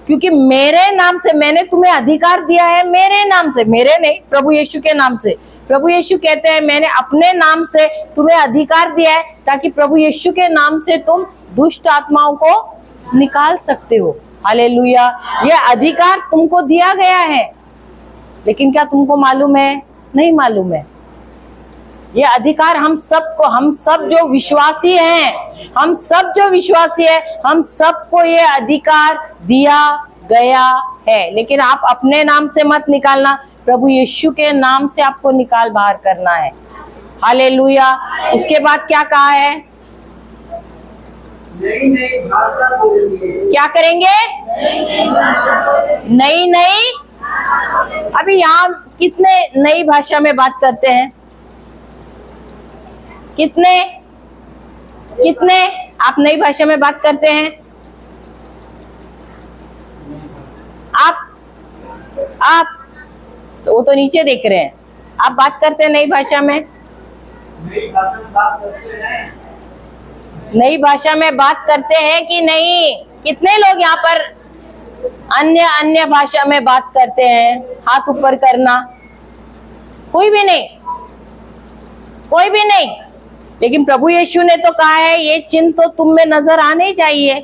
Speaker 1: क्योंकि मेरे नाम से मैंने तुम्हें अधिकार दिया है। मेरे नाम से, मेरे नहीं, प्रभु यीशु के नाम से। प्रभु यीशु कहते हैं मैंने अपने नाम से तुम्हें अधिकार दिया है, ताकि प्रभु यीशु के नाम से तुम दुष्ट आत्माओं को निकाल सकते हो। हालेलुया। ये अधिकार तुमको दिया गया है, लेकिन क्या तुमको मालूम है? नहीं मालूम है। ये अधिकार हम सबको, हम सब जो विश्वासी हैं, हम सब जो विश्वासी है, हम सबको ये अधिकार दिया गया है। लेकिन आप अपने नाम से मत निकालना, प्रभु यीशु के नाम से आपको निकाल बाहर करना है। हालेलुया। उसके बाद क्या कहा है?
Speaker 2: नई नई भाषा बोलेंगे।
Speaker 1: क्या करेंगे? नई नई। अभी यहाँ कितने नई भाषा में बात करते हैं? कितने कितने आप नई भाषा में बात करते हैं? आप तो वो तो नीचे देख रहे हैं। आप बात करते हैं नई भाषा में?
Speaker 2: नई भाषा में बात करते हैं।
Speaker 1: नई भाषा में बात करते हैं कि नहीं? कितने लोग यहाँ पर अन्य अन्य भाषा में बात करते हैं? हाथ ऊपर करना। कोई भी नहीं, कोई भी नहीं। लेकिन प्रभु यीशु ने तो कहा है ये चिन्ह तो तुम में नजर आने चाहिए।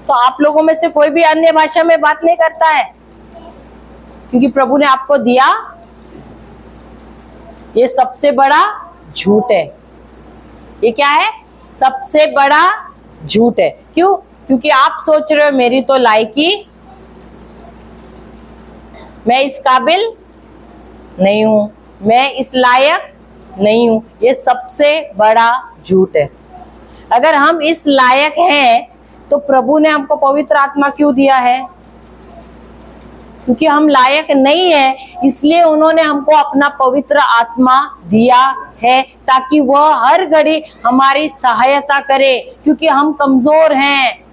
Speaker 1: तो आप लोगों में से कोई भी अन्य भाषा में बात नहीं करता है, क्योंकि प्रभु ने आपको दिया। ये सबसे बड़ा झूठ है। ये क्या है? सबसे बड़ा झूठ है। क्यों? क्योंकि आप सोच रहे हो मेरी तो लायकी, मैं इस काबिल नहीं हूं, मैं इस लायक नहीं हूं। ये सबसे बड़ा झूठ है। अगर हम इस लायक हैं तो प्रभु ने हमको पवित्र आत्मा क्यों दिया है? क्योंकि हम लायक नहीं है, इसलिए उन्होंने हमको अपना पवित्र आत्मा दिया है, ताकि वह हर घड़ी हमारी सहायता करे, क्योंकि हम कमजोर हैं।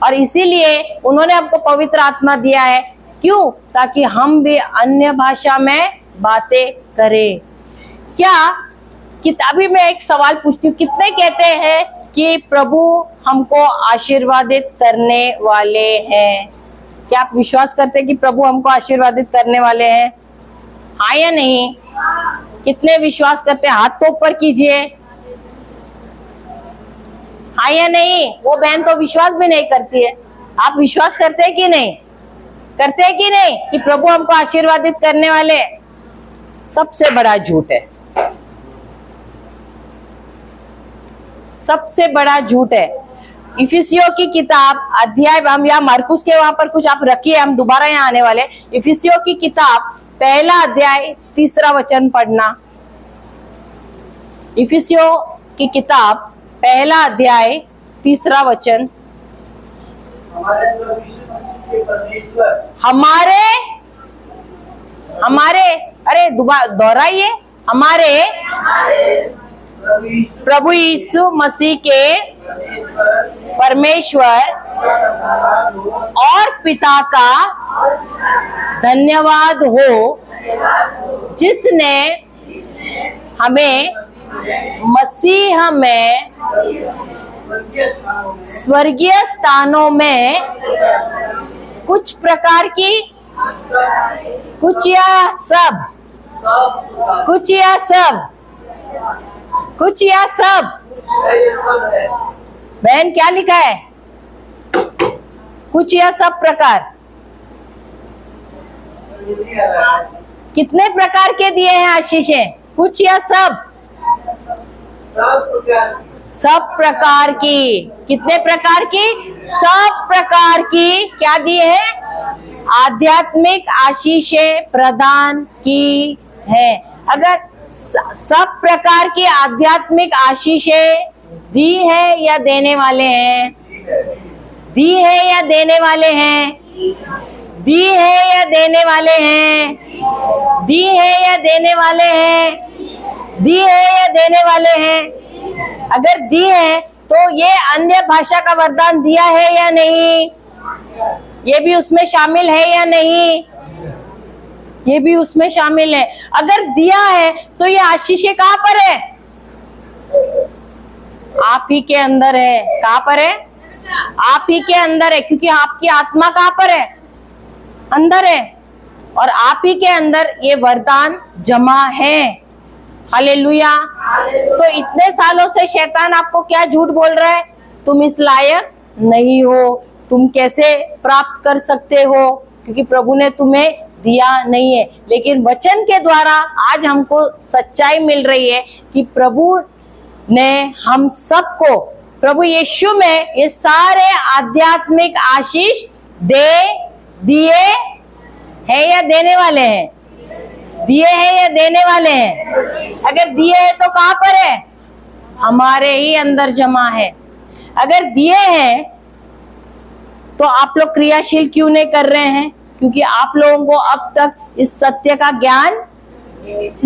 Speaker 1: और इसीलिए उन्होंने हमको पवित्र आत्मा दिया है। क्यों? ताकि हम भी अन्य भाषा में बातें करें। क्या अभी मैं एक सवाल पूछती हूँ, कितने कहते हैं कि प्रभु हमको आशीर्वादित करने वाले हैं? क्या आप विश्वास करते हैं कि प्रभु हमको आशीर्वादित करने वाले हैं? हाँ या नहीं? कितने विश्वास करते हैं? हाथ तो ऊपर कीजिए। हाँ या नहीं? वो बहन तो विश्वास भी नहीं करती है। आप विश्वास करते हैं कि नहीं? करते हैं कि नहीं कि प्रभु हमको आशीर्वादित करने वाले? सबसे बड़ा झूठ है, सबसे बड़ा झूठ है। इफिसियों की किताब अध्याय, हम यहाँ मार्कुस के वहां पर कुछ आप रखिए, हम दोबारा यहाँ आने वाले। इफिसियों की किताब 1 अध्याय 3 वचन पढ़ना। इफिसियों की किताब पहला अध्याय 3 वचन।
Speaker 2: हमारे प्रभु यीशु मसीह के परमेश्वर
Speaker 1: हमारे अरे दोहराइए, हमारे प्रभु यीशु मसीह के परमेश्वर और पिता का धन्यवाद हो, जिसने हमें मसीह में स्वर्गीय स्थानों में कुछ प्रकार की कुछ या सब बहन क्या लिखा है? कुछ या सब प्रकार। कितने प्रकार के दिए हैं आशीषें? कुछ या सब? सब प्रकार की। कितने प्रकार की? सब प्रकार की क्या दिए हैं? आध्यात्मिक आशीषें प्रदान की है। अगर सब प्रकार की आध्यात्मिक आशीषें दी है या देने वाले हैं? दी है या देने वाले हैं? दी है या देने वाले हैं? दी है या देने वाले हैं? दी है या देने वाले हैं? अगर दी है तो ये अन्य भाषा का वरदान दिया है या नहीं? ये भी उसमें शामिल है या नहीं? ये भी उसमें शामिल है। अगर दिया है तो ये आशीषें कहाँ पर है? आप ही के अंदर है। कहाँ पर है? आप ही के अंदर है, क्योंकि आपकी आत्मा कहाँ पर है? अंदर है। और आप ही के अंदर ये वरदान जमा है। हालेलुया। तो इतने सालों से शैतान आपको क्या झूठ बोल रहा है? तुम इस लायक नहीं हो, तुम कैसे प्राप्त कर सकते हो, क्योंकि प्रभु ने तुम्हें दिया नहीं है। लेकिन वचन के द्वारा आज हमको सच्चाई मिल रही है कि प्रभु ने हम सबको प्रभु यीशु में ये सारे आध्यात्मिक आशीष दिए हैं या देने वाले हैं? दिए हैं या देने वाले हैं? अगर दिए हैं तो कहाँ पर है? हमारे ही अंदर जमा है। अगर दिए हैं तो आप लोग क्रियाशील क्यों नहीं कर रहे हैं? क्योंकि आप लोगों को अब तक इस सत्य का ज्ञान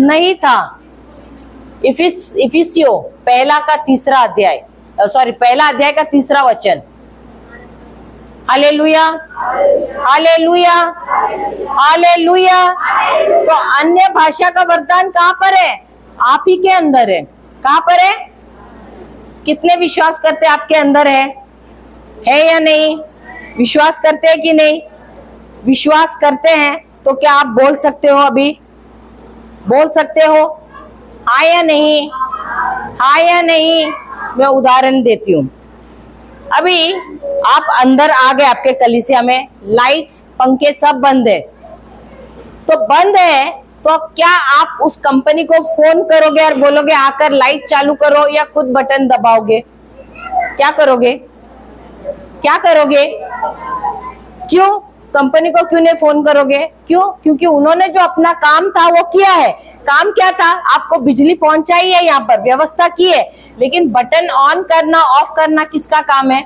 Speaker 1: नहीं था। इफिसियो पहला अध्याय का 3 वचन। Hallelujah, hallelujah, hallelujah. तो अन्य भाषा का वरदान कहाँ पर है? आप ही के अंदर है। कहाँ पर है? कितने विश्वास करते आपके अंदर है या नहीं? विश्वास करते हैं कि नहीं? विश्वास करते हैं तो क्या आप बोल सकते हो? अभी बोल सकते हो? हाँ या नहीं? हाँ या नहीं? मैं उदाहरण देती हूँ। अभी आप अंदर आ गए, आपके कलीसिया में लाइट्स पंखे सब बंद है, तो बंद है तो क्या आप उस कंपनी को फोन करोगे और बोलोगे आकर लाइट चालू करो, या खुद बटन दबाओगे? क्या करोगे? क्या करोगे? क्यों? कंपनी को क्यों नहीं फोन करोगे? क्यों? क्योंकि उन्होंने जो अपना काम था वो किया है। काम क्या था? आपको बिजली पहुंचाई है, यहाँ पर व्यवस्था की है, लेकिन बटन ऑन करना ऑफ करना किसका काम है?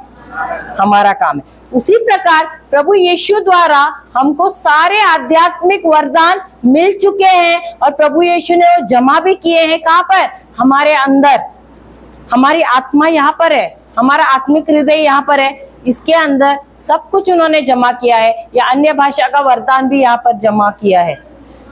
Speaker 1: हमारा काम है। उसी प्रकार प्रभु यीशु द्वारा हमको सारे आध्यात्मिक वरदान मिल चुके हैं और प्रभु यीशु ने वो जमा भी किए हैं। कहाँ पर? हमारे अंदर। हमारी आत्मा यहाँ पर है, हमारा आत्मिक हृदय यहाँ पर है, इसके अंदर सब कुछ उन्होंने जमा किया है। या अन्य भाषा का वरदान भी यहाँ पर जमा किया है।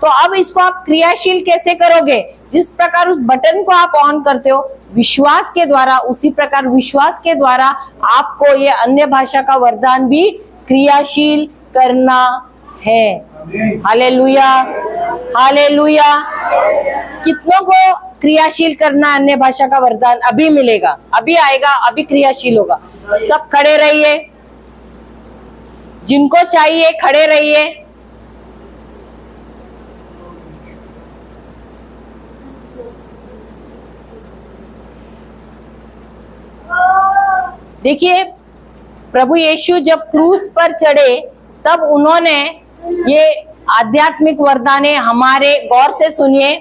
Speaker 1: तो अब इसको आप क्रियाशील कैसे करोगे? जिस प्रकार उस बटन को आप ऑन करते हो विश्वास के द्वारा, उसी प्रकार विश्वास के द्वारा आपको ये अन्य भाषा का वरदान भी क्रियाशील करना है। Hallelujah, hallelujah. कितनों को क्रियाशील करना अन्य भाषा का वरदान अभी मिलेगा, अभी आएगा, अभी क्रियाशील होगा। सब खड़े रहिए, जिनको चाहिए खड़े रहिए। देखिए, प्रभु यीशु जब क्रूस पर चढ़े तब उन्होंने ये आध्यात्मिक वरदाने, हमारे गौर से सुनिए,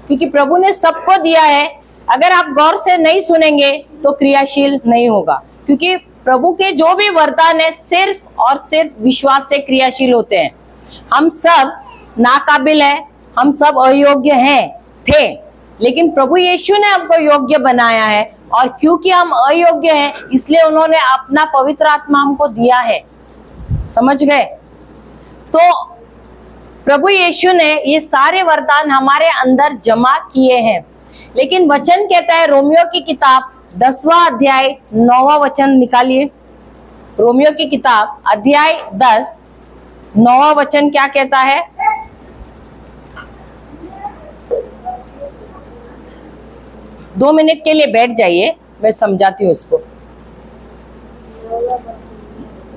Speaker 1: क्योंकि प्रभु ने सबको दिया है, अगर आप गौर से नहीं सुनेंगे तो क्रियाशील नहीं होगा, क्योंकि प्रभु के जो भी वरदान है सिर्फ और सिर्फ विश्वास से क्रियाशील होते हैं। हम सब नाकाबिल हैं, हम सब अयोग्य थे, लेकिन प्रभु यीशु ने हमको योग्य बनाया है, और क्योंकि हम अयोग्य हैं इसलिए उन्होंने अपना पवित्र आत्मा हमको दिया है। समझ गए? तो प्रभु यीशु ने ये सारे वरदान हमारे अंदर जमा किए हैं। लेकिन वचन कहता है, रोमियो की किताब 10वां अध्याय 9वां वचन निकालिए। रोमियो की किताब अध्याय 10 9वां वचन क्या कहता है? दो मिनट के लिए बैठ जाइए, मैं समझाती हूँ इसको।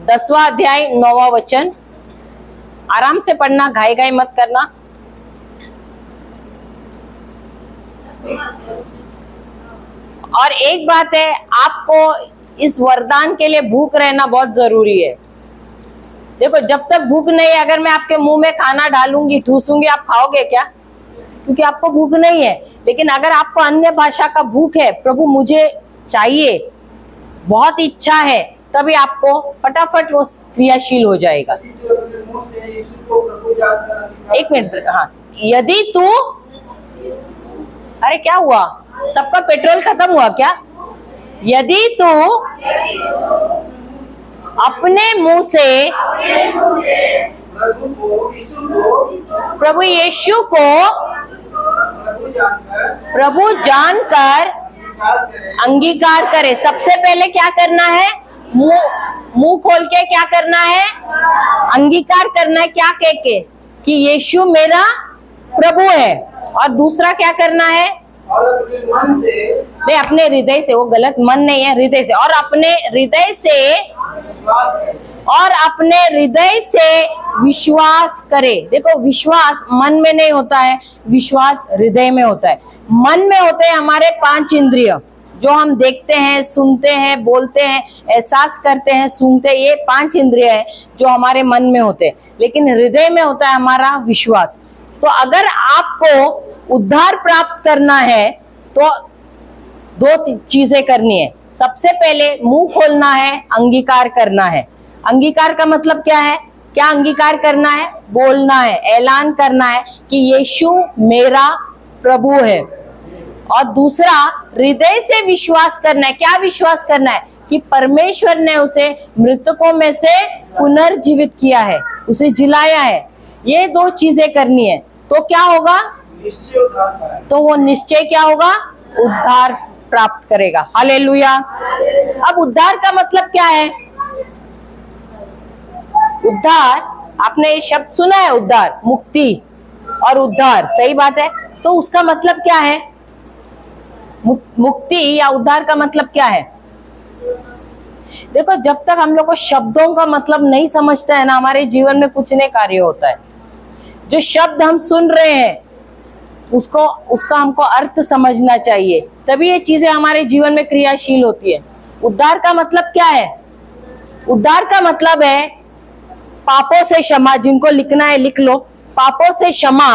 Speaker 1: 10वां अध्याय 9वां वचन, आराम से पढ़ना, घाई घाई मत करना। और एक बात है, आपको इस वरदान के लिए भूख रहना बहुत जरूरी है। देखो, जब तक भूख नहीं है, अगर मैं आपके मुंह में खाना डालूंगी, ठूसूंगी, आप खाओगे क्या? क्योंकि आपको भूख नहीं है। लेकिन अगर आपको अन्य भाषा का भूख है, प्रभु मुझे चाहिए, बहुत इच्छा है, तभी आपको फटाफट वो क्रियाशील हो जाएगा। एक मिनट, हाँ, यदि तू, अरे क्या हुआ, सबका पेट्रोल खत्म हुआ क्या? यदि तू अपने मुंह से प्रभु यीशु को प्रभु जानकर अंगीकार करे। सबसे पहले क्या करना है? मुंह खोल के क्या करना है? अंगीकार करना है। क्या कह के? कि यीशु मेरा प्रभु है। और दूसरा क्या करना है?
Speaker 2: और अपने मन से,
Speaker 1: नहीं, अपने हृदय से, वो गलत, मन नहीं है, हृदय से। और अपने हृदय से विश्वास करे। देखो, विश्वास मन में नहीं होता है, विश्वास हृदय में होता है। मन में होते हैं हमारे 5 इंद्रिय, जो हम देखते हैं, सुनते हैं, बोलते हैं, एहसास करते हैं, सूंघते हैं, ये 5 इंद्रिय है जो हमारे मन में होते हैं। लेकिन हृदय में होता है हमारा विश्वास। तो अगर आपको उद्धार प्राप्त करना है तो 2 चीजें करनी है। सबसे पहले मुंह खोलना है, अंगीकार करना है। अंगीकार का मतलब क्या है? क्या अंगीकार करना है? बोलना है, ऐलान करना है कि यीशु मेरा प्रभु है। और दूसरा, हृदय से विश्वास करना है। क्या विश्वास करना है? कि परमेश्वर ने उसे मृतकों में से पुनर्जीवित किया है, उसे जिलाया है। ये 2 चीजें करनी है तो क्या होगा? तो वो निश्चय क्या होगा? उद्धार प्राप्त करेगा। हालेलुया। अब उद्धार का मतलब क्या है? उद्धार, आपने ये शब्द सुना है, उद्धार, मुक्ति और उद्धार, सही बात है। तो उसका मतलब क्या है? मुक्ति या उद्धार का मतलब क्या है? देखो, जब तक हम लोग को शब्दों का मतलब नहीं समझते है ना, हमारे जीवन में कुछ नहीं कार्य होता है। जो शब्द हम सुन रहे हैं उसका हमको अर्थ समझना चाहिए, तभी ये चीजें हमारे जीवन में क्रियाशील होती है। उद्धार का मतलब क्या है? उद्धार का मतलब है पापों से क्षमा। जिनको लिखना है लिख लो, पापों से क्षमा।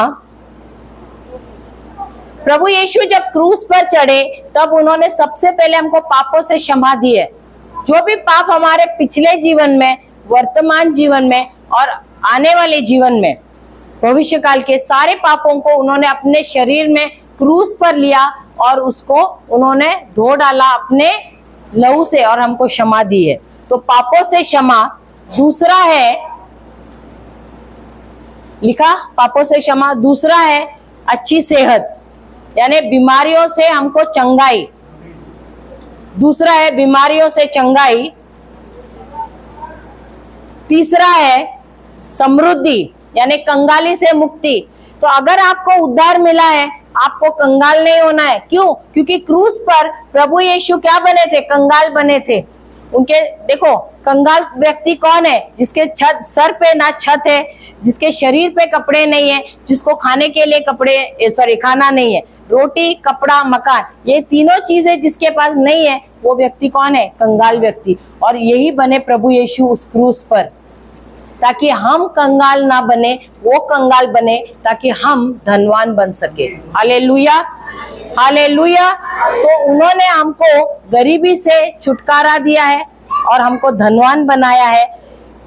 Speaker 1: प्रभु यीशु जब क्रूस पर चढ़े तब उन्होंने सबसे पहले हमको पापों से क्षमा दी है। जो भी पाप हमारे पिछले जीवन में, वर्तमान जीवन में और आने वाले जीवन में, भविष्य काल के सारे पापों को उन्होंने अपने शरीर में क्रूस पर लिया और उसको उन्होंने धो डाला अपने लहू से और हमको क्षमा दी है। तो पापों से क्षमा। दूसरा है, लिखा, पापों से क्षमा। दूसरा है अच्छी सेहत, यानी बीमारियों से हमको चंगाई। दूसरा है बीमारियों से चंगाई। तीसरा है समृद्धि, यानी कंगाली से मुक्ति। तो अगर आपको उद्धार मिला है, आपको कंगाल नहीं होना है। क्यों? क्योंकि क्रूस पर प्रभु यीशु क्या बने थे? कंगाल बने थे। उनके, देखो, कंगाल व्यक्ति कौन है? जिसके सर पे ना छत है, जिसके शरीर पे कपड़े नहीं है, जिसको खाने के लिए खाना नहीं है, रोटी, कपड़ा, मकान, ये तीनों चीजें जिसके पास नहीं है, वो व्यक्ति कौन है? कंगाल व्यक्ति। और यही बने प्रभु यीशु उस क्रूस पर, ताकि हम कंगाल ना बने, वो कंगाल बने, ताकि हम धनवान बन सके। हालेलुया। हालेलुया। तो उन्होंने हमको गरीबी से छुटकारा दिया है और हमको धनवान बनाया है।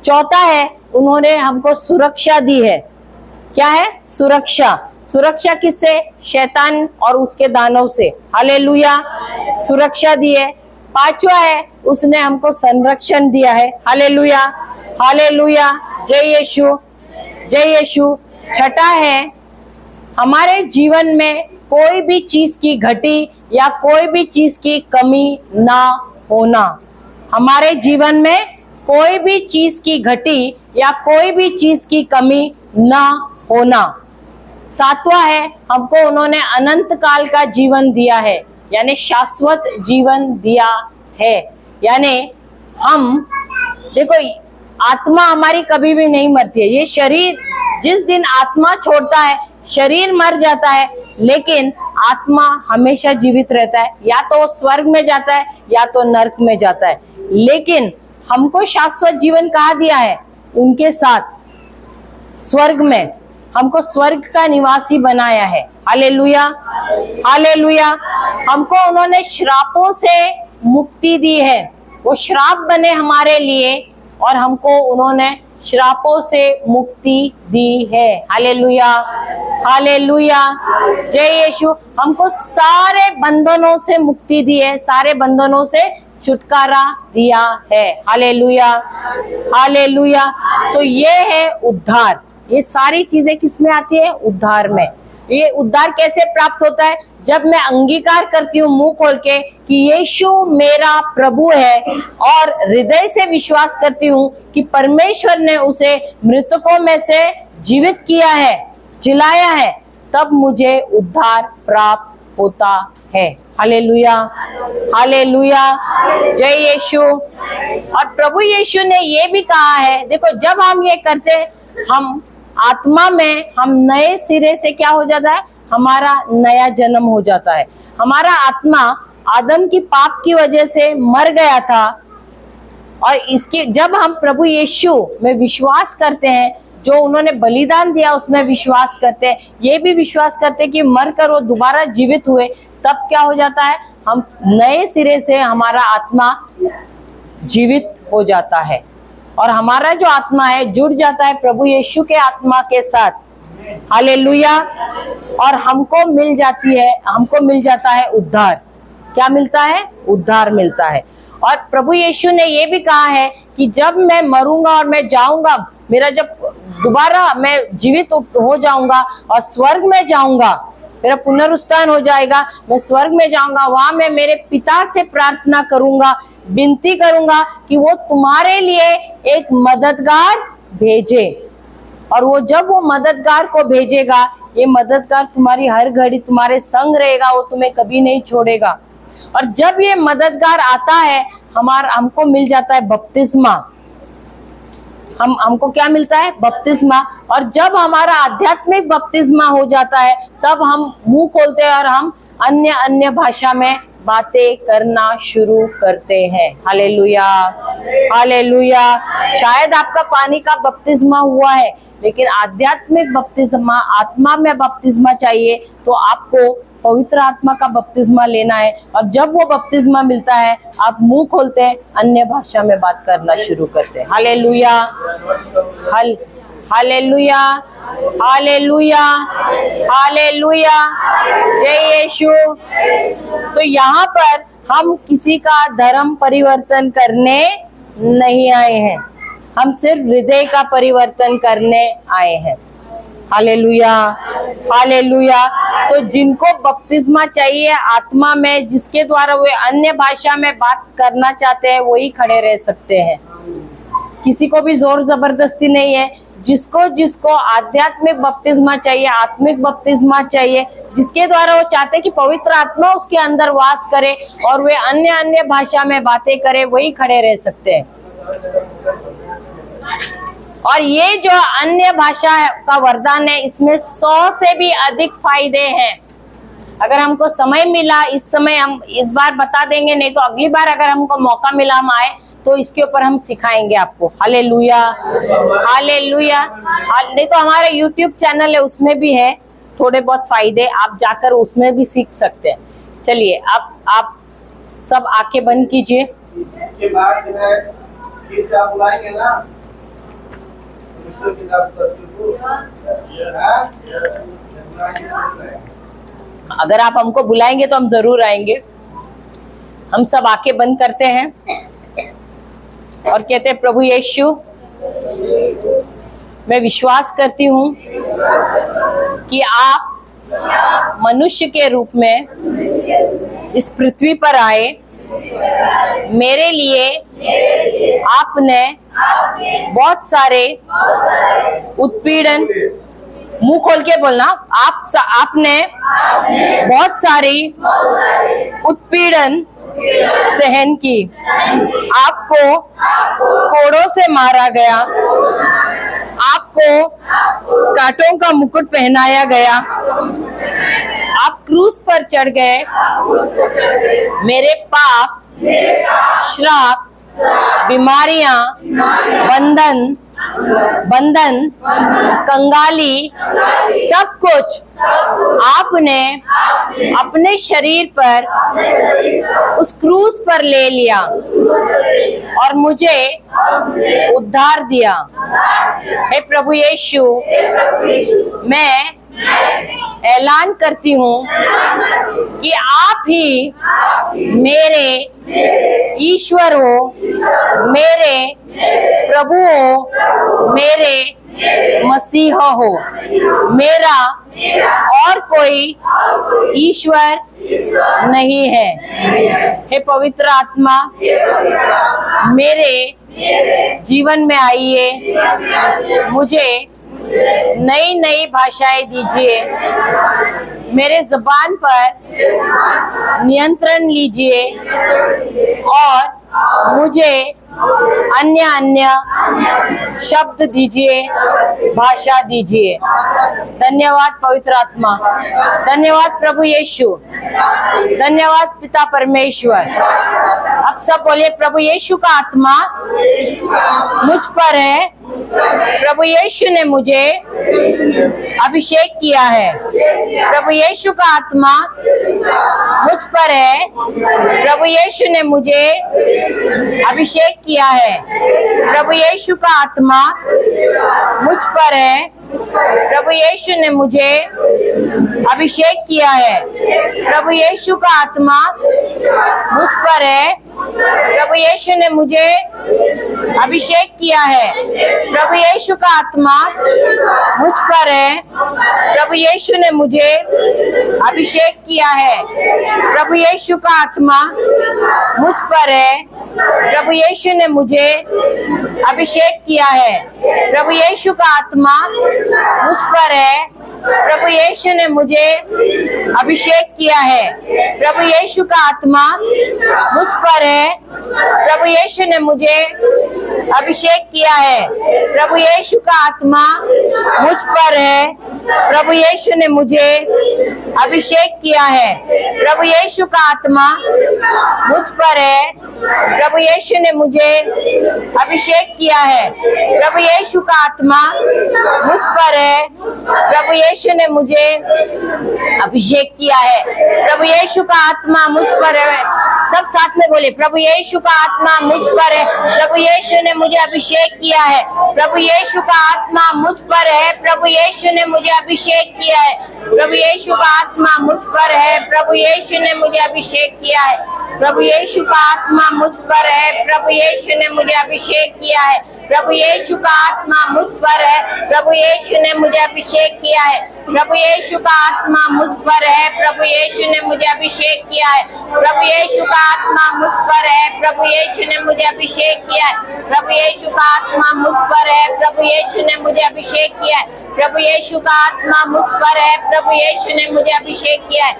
Speaker 1: चौथा है, उन्होंने हमको सुरक्षा दी है। क्या है? सुरक्षा। सुरक्षा किससे? शैतान और उसके दानव से। हालेलुया, सुरक्षा दी है। पांचवा है, उसने हमको संरक्षण दिया है। हालेलुया, हालेलुया, जय यीशु, जय यीशु। छठा है, हमारे जीवन में कोई भी चीज की घटी या कोई भी चीज की कमी ना होना। हमारे जीवन में कोई भी चीज की घटी या कोई भी चीज की कमी ना होना। सातवां है, हमको उन्होंने अनंत काल का जीवन दिया है, यानी शाश्वत जीवन दिया है। यानी हम देखो, आत्मा हमारी कभी भी नहीं मरती है। ये शरीर जिस दिन आत्मा छोड़ता है, शरीर मर जाता है, लेकिन आत्मा हमेशा जीवित रहता है। या तो वो स्वर्ग में जाता है या तो नरक में जाता है, लेकिन हमको शाश्वत जीवन कहाँ दिया है? उनके साथ स्वर्ग में। हमको स्वर्ग का निवासी बनाया है। Hallelujah, hallelujah. हमको उन्होंने श्रापों से मुक्ति दी है। वो श्राप बने हमारे लिए और हमको उन्होंने श्रापों से मुक्ति दी है। हालेलुया, हालेलुया, जय यीशु। हमको सारे बंधनों से मुक्ति दी है, सारे बंधनों से छुटकारा दिया है। Hallelujah, hallelujah. तो ये है उद्धार। ये सारी चीजें किसमें आती है? उद्धार में। ये उद्धार कैसे प्राप्त होता है? जब मैं अंगीकार करती हूँ मुंह खोल के कि यीशु मेरा प्रभु है और हृदय से विश्वास करती हूँ कि परमेश्वर ने उसे मृतकों में से जीवित किया है, जिलाया है, तब मुझे उद्धार प्राप्त होता है। हालेलुया, हालेलुया, जय यीशु। और प्रभु यीशु ने ये भी कहा है, देखो जब हम ये करते हैं, हम आत्मा में हम नए सिरे से क्या हो जाता है? हमारा नया जन्म हो जाता है। हमारा आत्मा आदम की पाप की वजह से मर गया था और इसके जब हम प्रभु यीशु में विश्वास करते हैं, जो उन्होंने बलिदान दिया उसमें विश्वास करते हैं, ये भी विश्वास करते हैं कि मरकर वो दोबारा जीवित हुए, तब क्या हो जाता है? हम नए सिरे से हमारा आत्मा जीवित हो जाता है और हमारा जो आत्मा है जुड़ जाता है प्रभु यीशु के आत्मा के साथ। हालेलुया। और हमको मिल जाता है उद्धार। क्या मिलता है? उद्धार मिलता है। और प्रभु यीशु ने ये भी कहा है कि जब मैं मरूंगा और मैं जाऊंगा, मेरा जब दोबारा मैं जीवित हो जाऊंगा और स्वर्ग में जाऊंगा, मेरा पुनरुत्थान हो जाएगा, मैं स्वर्ग में जाऊंगा, वहां मैं मेरे पिता से प्रार्थना करूंगा, विनती करूंगा कि वो तुम्हारे लिए एक मददगार भेजे। और वो जब वो मददगार को भेजेगा, ये मददगार तुम्हारी हर घड़ी तुम्हारे संग रहेगा, वो तुम्हें कभी नहीं छोड़ेगा। और जब ये मददगार आता है, हमको मिल जाता है बपतिस्मा। हमको क्या मिलता है? बपतिस्मा। और जब हमारा आध्यात्मिक बपतिस्मा हो जाता है, तब हम मुंह खोलते हैं और हम अन्य भाषा में बातें करना शुरू करते हैं। Hallelujah, hallelujah. शायद आपका पानी का बपतिस्मा हुआ है, लेकिन आध्यात्मिक बपतिस्मा, आत्मा में बपतिस्मा चाहिए, तो आपको पवित्र आत्मा का बपतिस्मा लेना है। और जब वो बपतिस्मा मिलता है, आप मुंह खोलते हैं, अन्य भाषा में बात करना शुरू करते हैं। हालेलुया, हालेलुया, हालेलुया, हालेलुया, जय यीशु। तो यहाँ पर हम किसी का धर्म परिवर्तन करने नहीं आए हैं, हम सिर्फ हृदय का परिवर्तन करने आए हैं। Hallelujah, hallelujah. तो जिनको बपतिस्मा चाहिए आत्मा में, जिसके द्वारा वे अन्य भाषा में बात करना चाहते हैं, वही खड़े रह सकते हैं। किसी को भी जोर जबरदस्ती नहीं है। जिसको आध्यात्मिक बपतिस्मा चाहिए, आत्मिक बपतिस्मा चाहिए, जिसके द्वारा वो चाहते हैं कि पवित्र आत्मा उसके अंदर वास करे और वे अन्य भाषा में बातें करे, वही खड़े रह सकते हैं। और ये जो अन्य भाषा का वरदान है, इसमें 100 से भी अधिक फायदे हैं। अगर हमको समय मिला, इस समय हम इस बार बता देंगे, नहीं तो अगली बार अगर हमको मौका मिला हम आए तो इसके ऊपर हम सिखाएंगे आपको। Hallelujah, hallelujah. नहीं तो हमारा YouTube चैनल है, उसमें भी है, थोड़े बहुत फायदे आप जाकर उसमें भी सीख सकते हैं। चलिए अब आप सब आंखें बंद कीजिए।
Speaker 2: इसके बाद जो है किस आप बुलाएंगे ना की
Speaker 1: अगर आप हमको बुलाएंगे तो हम जरूर आएंगे। हम सब आंखें बंद करते हैं और कहते हैं, प्रभु यीशु, मैं विश्वास करती हूँ कि आप मनुष्य के रूप में इस पृथ्वी पर आए। मेरे लिए आपने बहुत सारे उत्पीड़न, मुंह खोल के बोलना, आपने बहुत सारी उत्पीड़न सहन की। आपको कोड़ों से मारा गया, आपको कांटों का मुकुट पहनाया गया, आप क्रूस पर चढ़ गए। मेरे पाप, श्राप, बीमारियां, बंधन, कंगाली, सब कुछ आपने अपने शरीर पर उस क्रूस पर ले लिया और मुझे उद्धार दिया। हे प्रभु यीशु, मैं ऐलान करती हूँ कि आप ही मेरे ईश्वर हो, मेरे प्रभु हो, मेरे मसीह हो। मेरा और कोई ईश्वर नहीं है। हे पवित्र आत्मा, मेरे जीवन में आइए, मुझे नई नई भाषाएं दीजिए, मेरे जुबान पर नियंत्रण लीजिए और मुझे अन्य शब्द दीजिए, भाषा दीजिए। धन्यवाद पवित्र आत्मा, धन्यवाद प्रभु यीशु, धन्यवाद पिता परमेश्वर। अब सब बोलिए, प्रभु यीशु का आत्मा मुझ पर है, प्रभु यीशु ने मुझे अभिषेक किया है। प्रभु यीशु का आत्मा मुझ पर है, प्रभु यीशु ने मुझे अभिषेक किया है। प्रभु यीशु का आत्मा मुझ पर है, प्रभु यीशु ने मुझे अभिषेक किया है। प्रभु यीशु का आत्मा मुझ पर है, प्रभु यीशु ने मुझे अभिषेक किया है। प्रभु यीशु का आत्मा मुझ पर है, प्रभु यीशु ने मुझे अभिषेक किया है। प्रभु यीशु का आत्मा मुझ पर है, प्रभु यीशु ने मुझे अभिषेक किया है। प्रभु यीशु का आत्मा मुझ पर है, प्रभु यीशु ने मुझे अभिषेक किया है। प्रभु यीशु का आत्मा मुझ पर है, प्रभु यीशु ने मुझे अभिषेक किया है। प्रभु यीशु का आत्मा मुझ पर है, प्रभु यीशु ने मुझे अभिषेक किया है। प्रभु यीशु का आत्मा मुझ पर है, प्रभु यीशु ने मुझे अभिषेक किया है। प्रभु यीशु का आत्मा मुझ पर है, प्रभु यीशु ने मुझे अभिषेक किया है। प्रभु यीशु का आत्मा मुझ पर है। सब साथ में बोले, प्रभु यीशु का आत्मा मुझ पर है, प्रभु यीशु ने मुझे अभिषेक किया है। प्रभु यीशु का आत्मा मुझ पर है, प्रभु यीशु ने मुझे अभिषेक किया है। प्रभु यीशु का आत्मा मुझ पर है, प्रभु यीशु ने मुझे अभिषेक किया है। प्रभु यीशु का आत्मा मुझ पर है, प्रभु यीशु ने मुझे अभिषेक किया है। प्रभु यीशु का आत्मा मुझ पर है, प्रभु यीशु ने मुझे अभिषेक किया है। प्रभु यीशु का आत्मा मुझ पर है, प्रभु यीशु ने मुझे अभिषेक किया है। प्रभु यीशु का आत्मा मुझ पर है, प्रभु यीशु ने मुझे अभिषेक किया है। प्रभु यीशु का आत्मा मुझ पर है, प्रभु यीशु ने मुझे अभिषेक किया है। प्रभु यीशु का आत्मा मुझ पर है, प्रभु यीशु ने मुझे अभिषेक किया है। प्रभु यीशु का आत्मा मुझ पर है, प्रभु यीशु ने मुझे अभिषेक किया है।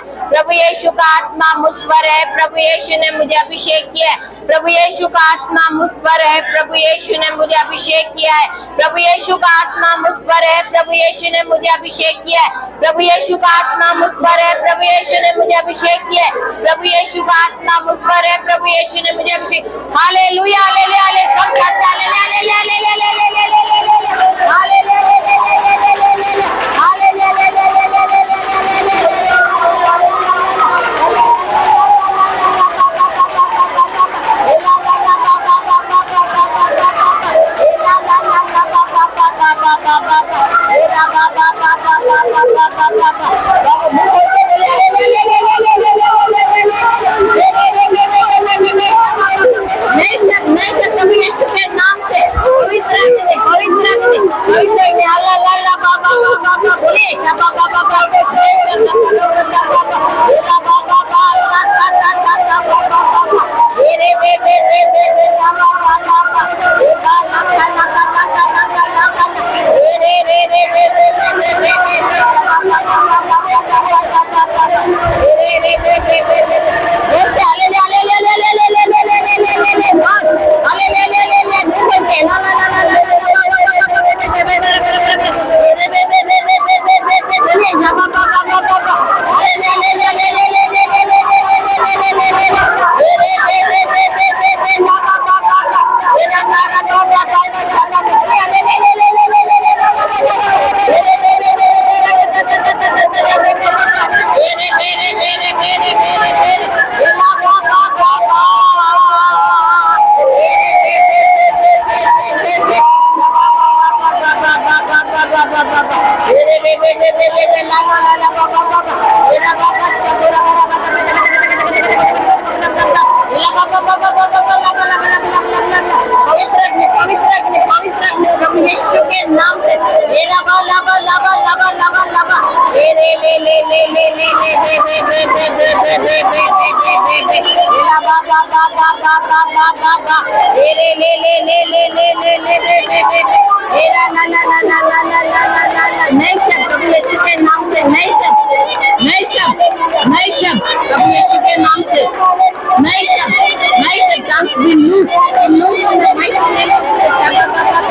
Speaker 1: प्रभु यीशु का आत्मा मुझ पर है, प्रभु यीशु ने मुझे अभिषेक किया है। प्रभु यीशु का आत्मा मुझ पर है, प्रभु यीशु ने मुझे अभिषेक किया है। प्रभु यीशु का आत्मा मुझ पर है, प्रभु यीशु ने मुझे अभिषेक किया है। प्रभु यीशु का आत्मा मुझ पर है, प्रभु यीशु ने मुझे अभिषेक किया है। प्रभु यीशु का आत्मा मुझ पर है, प्रभु यीशु ने मुझे अभिषेक। हालेलुया, हालेलुया, सब hallelujah, hallelujah, hallelujah, hallelujah, hallelujah.
Speaker 4: Yeshu के नाम से ये लबा लबा लबा लबा लबा लबा ये ले ले ले ले ले ले ले बे बे बे बे बे बे बे बे बे बे लबा बा बा बा बा बा बा बा बा ये ले ले ले ले ले ले ले ले बे बे बे बे ये ना ना ना ना ना ना ना ना ना ना ना नहीं सब प्रभु यीशु के नाम से नहीं सब प्रभु यीशु के नाम से नहीं सब डांस भी loose in the mighty name of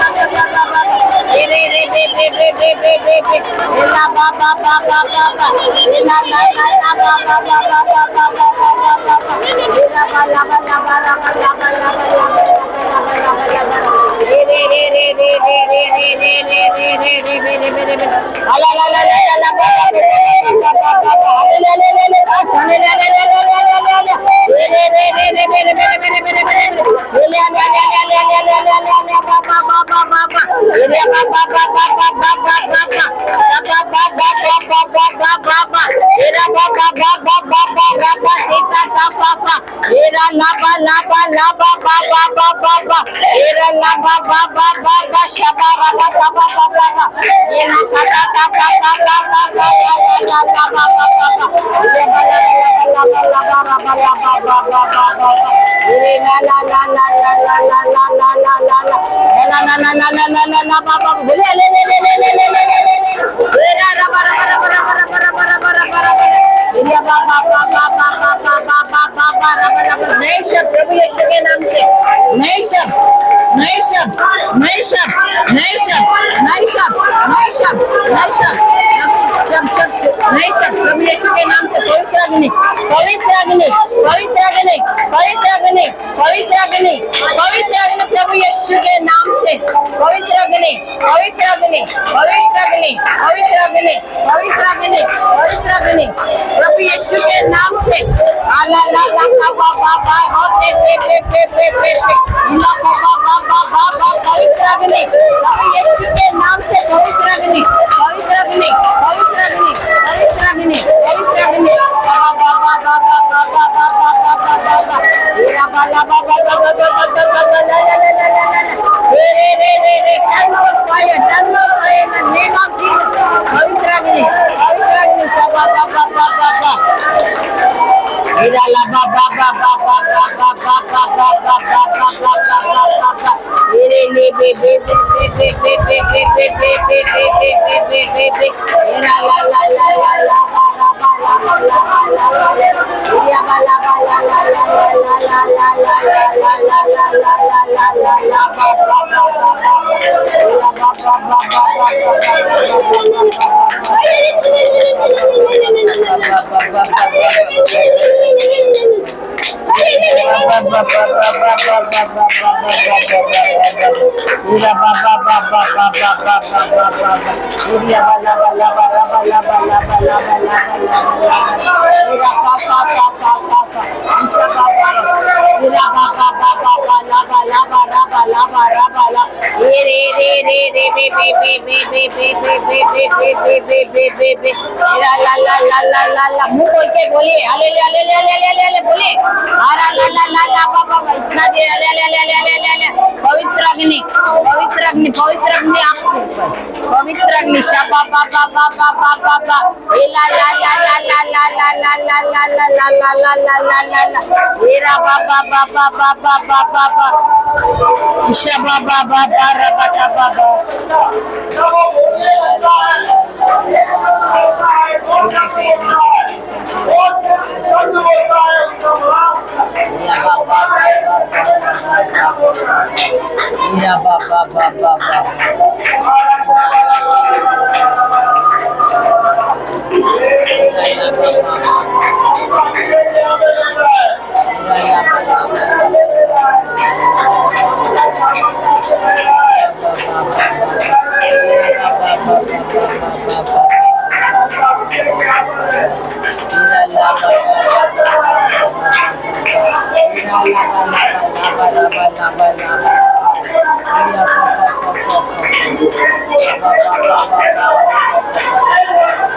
Speaker 2: Thank you.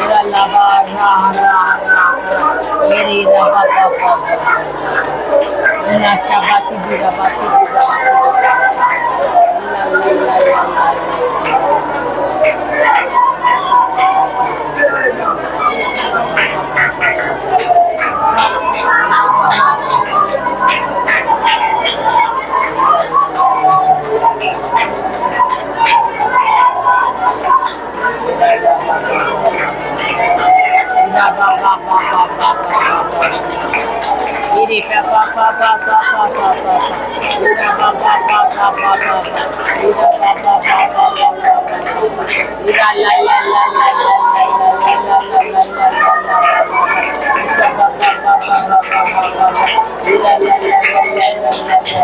Speaker 4: Ira lava ra ra ra. Iri ra ba ba ba ba. Na shabati bira bati bira. La la la la la. Ira ba ba ba ba ba ba. Iri pa pa pa pa pa pa pa pa. Ira ba ba ba ba ba ba. Ira ba ba ba ba ba. Ira la la la la la la la la la la la. Ira ba ba ba ba ba ba ba. Ira la la la la la la.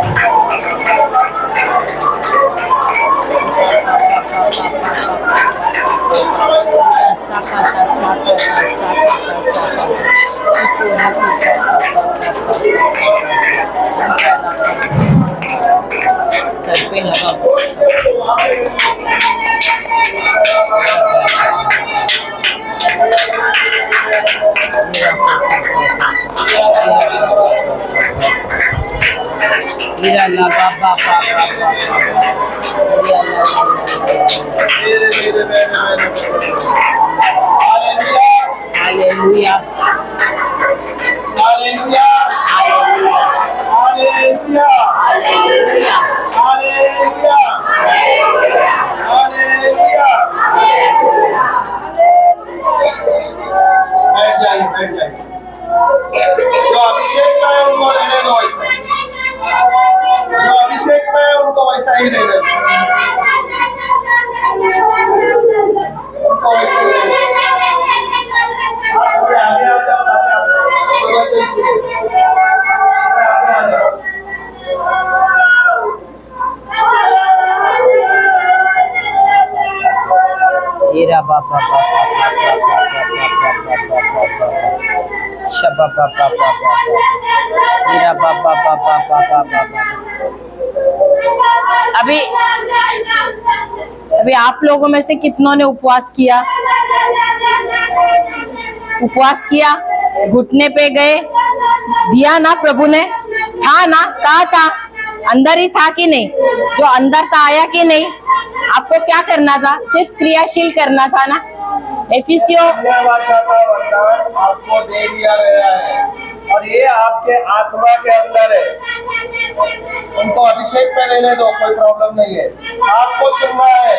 Speaker 4: सर पे लगा हीरा ला बाबा hallelujah
Speaker 2: hallelujah hallelujah
Speaker 4: hallelujah
Speaker 2: hallelujah hallelujah बैठ जाइए जो अभिषेक में है उनको रहने दो ऐसा जो अभिषेक में है उनको वैसा ही रहने दो उनको वैसा ही रहने दो आगे आ जाओ
Speaker 4: हीरा बाबा शबा बाबा हीरा बाबा
Speaker 1: अभी आप लोगों में से कितनों ने उपवास किया? घुटने पे गए, दिया ना प्रभु ने? था ना? कहा था? अंदर ही था कि नहीं? जो अंदर था आया कि नहीं? आपको क्या करना था? सिर्फ क्रियाशील करना था ना। एफिसियों
Speaker 2: भाषा का वरदान आपको दे दिया गया है और ये आपके आत्मा के अंदर है। उनको अभिषेक पे रहने दो, कोई प्रॉब्लम नहीं है। आपको सुनना है।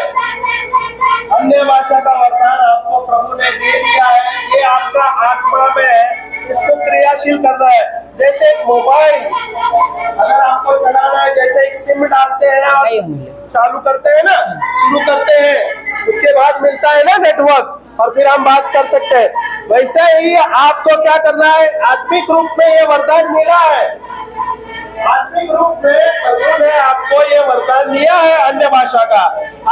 Speaker 2: अन्य भाषा का वरदान आपको प्रभु ने दे दिया है, ये आपका आत्मा में है, इसको क्रियाशील करना है। जैसे एक मोबाइल अगर आपको चलाना है, जैसे एक सिम डालते हैं आप, चालू करते हैं ना, शुरू करते हैं, उसके बाद मिलता है ना नेटवर्क और फिर हम बात कर सकते हैं। वैसे ही आपको क्या करना है, आत्मिक रूप में ये वरदान मिला है। आत्मिक रूप में प्रभु ने आपको ये वरदान दिया है अन्य भाषा का।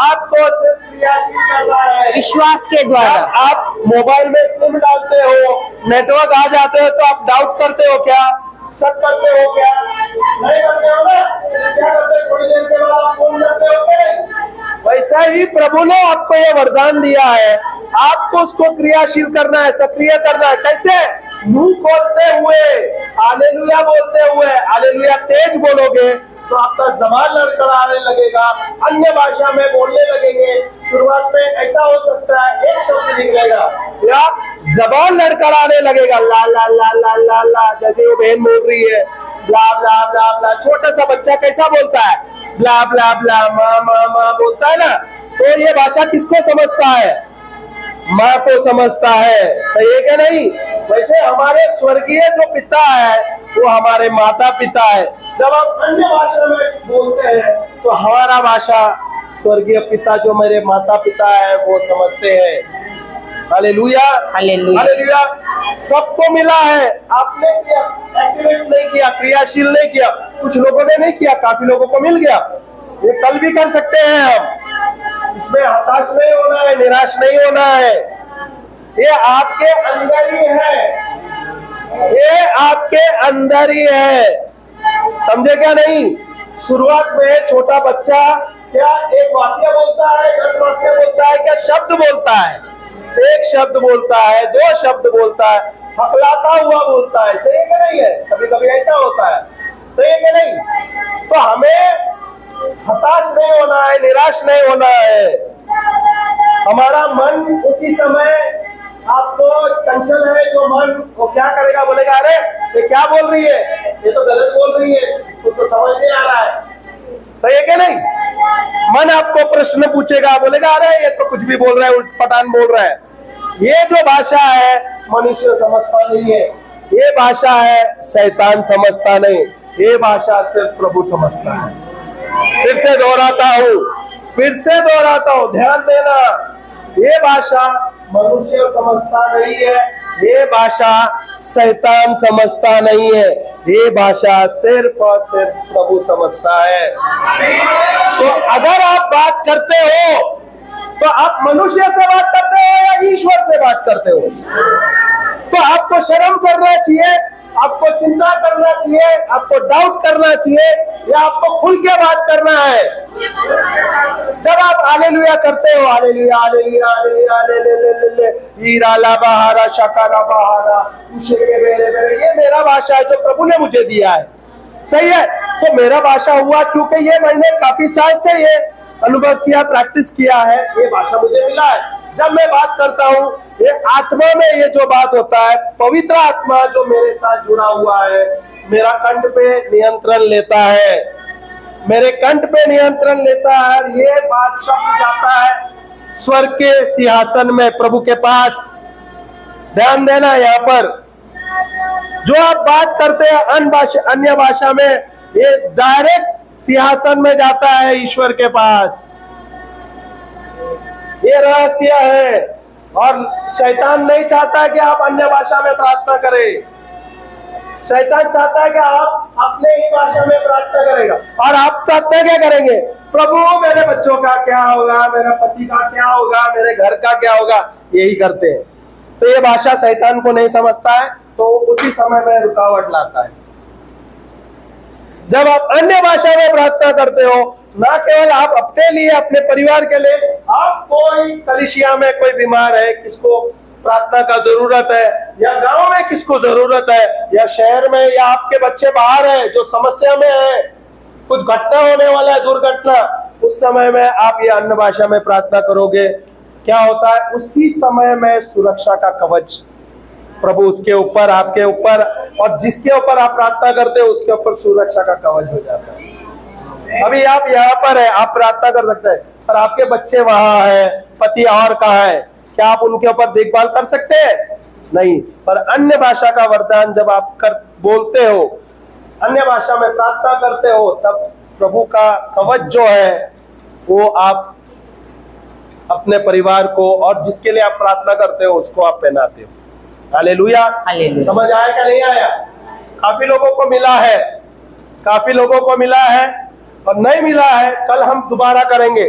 Speaker 2: आपको सिर्फ क्रियाशील करना है
Speaker 1: विश्वास के द्वारा।
Speaker 2: आप मोबाइल में सिम डालते हो, नेटवर्क आ जाते हो तो आप डाउट करते हो क्या? शक करते हो क्या? नहीं करते हो ना? क्या करते हो? थोड़ी देर के बाद आप फोन करते हो क्या? वैसा ही प्रभु ने आपको ये वरदान दिया है, आपको उसको क्रियाशील करना है, सक्रिय करना है। कैसे? मुंह खोलते हुए, हालेलुया बोलते हुए। हालेलुया तेज बोलोगे तो आपका जबान लड़खड़ाने लगेगा, अन्य भाषा में बोलने लगेंगे। शुरुआत में ऐसा हो सकता है एक शब्द निकलेगा या जबान लड़खड़ाने लगेगा, ला ला ला ला ला ला, जैसे वो बहन बोल रही है ब्ला ब्ला ब्ला ब्ला। छोटा सा बच्चा कैसा बोलता है? ब्ला ब्ला ब्ला, माँ माँ माँ बोलता है ना। तो ये भाषा किसको समझता है? माँ को समझता है। सही है क्या नहीं? वैसे हमारे स्वर्गीय जो पिता है वो हमारे माता पिता है। जब हम अन्य भाषा में बोलते हैं तो हमारा भाषा स्वर्गीय पिता जो मेरे माता पिता है वो समझते हैं। Hallelujah
Speaker 1: hallelujah.
Speaker 2: हालेलुया। सबको मिला है, आपने किया, एक्टिवेट नहीं किया, क्रियाशील नहीं किया। कुछ लोगों ने नहीं किया, काफी लोगों को मिल गया। ये कल भी कर सकते हैं हम। इसमें हताश नहीं होना है, निराश नहीं होना है। ये आपके अंदर ही है, ये आपके अंदर ही है। समझे क्या नहीं? शुरुआत में छोटा बच्चा क्या एक वाक्य बोलता है, 10 वाक्य बोलता है, क्या शब्द बोलता है? एक शब्द बोलता है, 2 शब्द बोलता है, हकलाता हुआ बोलता है। सही है कि नहीं है? कभी कभी ऐसा होता है, सही है कि नहीं? तो हमें हताश नहीं होना है, निराश नहीं होना है। हमारा मन उसी समय आपको चंचल है, जो मन वो क्या करेगा, बोलेगा अरे ये क्या बोल रही है, ये तो गलत बोल रही है, इसको तो समझ नहीं आ रहा है। सही है कि नहीं? मन आपको प्रश्न पूछेगा, बोलेगा अरे ये तो कुछ भी बोल रहा है, उल्ट पटान बोल रहा है। ये जो भाषा है मनुष्य समझता नहीं है, ये भाषा है शैतान समझता नहीं, ये भाषा सिर्फ प्रभु समझता है। फिर से दोहराता हूं, ध्यान देना, ये भाषा मनुष्य समझता नहीं है, ये भाषा शैतान समझता नहीं है, ये भाषा सिर्फ और सिर्फ प्रभु समझता है। तो अगर आप बात करते हो तो आप मनुष्य से बात करते हो या ईश्वर से बात करते हो? तो आपको शर्म करना चाहिए, आपको चिंता करना चाहिए, आपको डाउट करना चाहिए, या आपको खुल के बात करना है? जब आप हालेलुया करते हो, हालेलुया हालेलुया हालेलुया हालेलुया, हीरा ला बहारा शकारा बहारा, ये मेरा भाषा है जो प्रभु ने मुझे दिया है। सही है? तो मेरा भाषा हुआ क्योंकि ये मैंने काफी साल से ये अनुभव किया, प्रैक्टिस किया है, ये भाषा मुझे मिला है। जब मैं बात करता हूँ, ये आत्मा में ये जो बात होता है, पवित्र आत्मा जो मेरे साथ जुड़ा हुआ है, मेरा कंठ पे नियंत्रण लेता है, मेरे कंठ पे नियंत्रण लेता है। ये बात शब्द जाता है स्वर्ग के सिंहासन में, प्रभु के पास। ध्यान देना, यहाँ पर जो आप बात करते हैं अन्य भाषा में, ये डायरेक्ट सिंहासन में जाता है ईश्वर के पास। ये रहस्य है, और शैतान नहीं चाहता कि आप अन्य भाषा में प्रार्थना करें। शैतान चाहता है कि आप अपने ही भाषा में प्रार्थना करेगा। और आप प्रार्थना क्या करेंगे? प्रभु मेरे बच्चों का क्या होगा, मेरे पति का क्या होगा, मेरे घर का क्या होगा, यही करते हैं। तो ये भाषा शैतान को नहीं समझता है, तो उसी समय में रुकावट लाता है। जब आप अन्य भाषा में प्रार्थना करते हो, ना केवल आप अपने लिए, अपने परिवार के लिए, आप कोई कलीसिया में कोई बीमार है, किसको प्रार्थना का जरूरत है, या गांव में किसको जरूरत है, या शहर में, या आपके बच्चे बाहर है जो समस्या में है, कुछ घटना होने वाला है, दुर्घटना, उस समय में आप ये अन्य भाषा में प्रार्थना करोगे, क्या होता है? उसी समय में सुरक्षा का कवच प्रभु उसके ऊपर, आपके ऊपर, और जिसके ऊपर आप प्रार्थना करते हो उसके ऊपर सुरक्षा का कवच हो जाता है। अभी आप यहाँ पर है, आप प्रार्थना कर सकते हैं, पर आपके बच्चे वहां है, पति और कहाँ है, क्या आप उनके ऊपर देखभाल कर सकते हैं? नहीं। पर अन्य भाषा का वरदान जब आप बोलते हो, अन्य भाषा में प्रार्थना करते हो, तब प्रभु का कवच जो है वो आप अपने परिवार को और जिसके लिए आप प्रार्थना करते हो उसको आप पहनाते हो। हालेलुया। समझ आया क्या नहीं आया? काफी लोगों को मिला है, काफी लोगों को मिला है, और नहीं मिला है कल हम दोबारा करेंगे।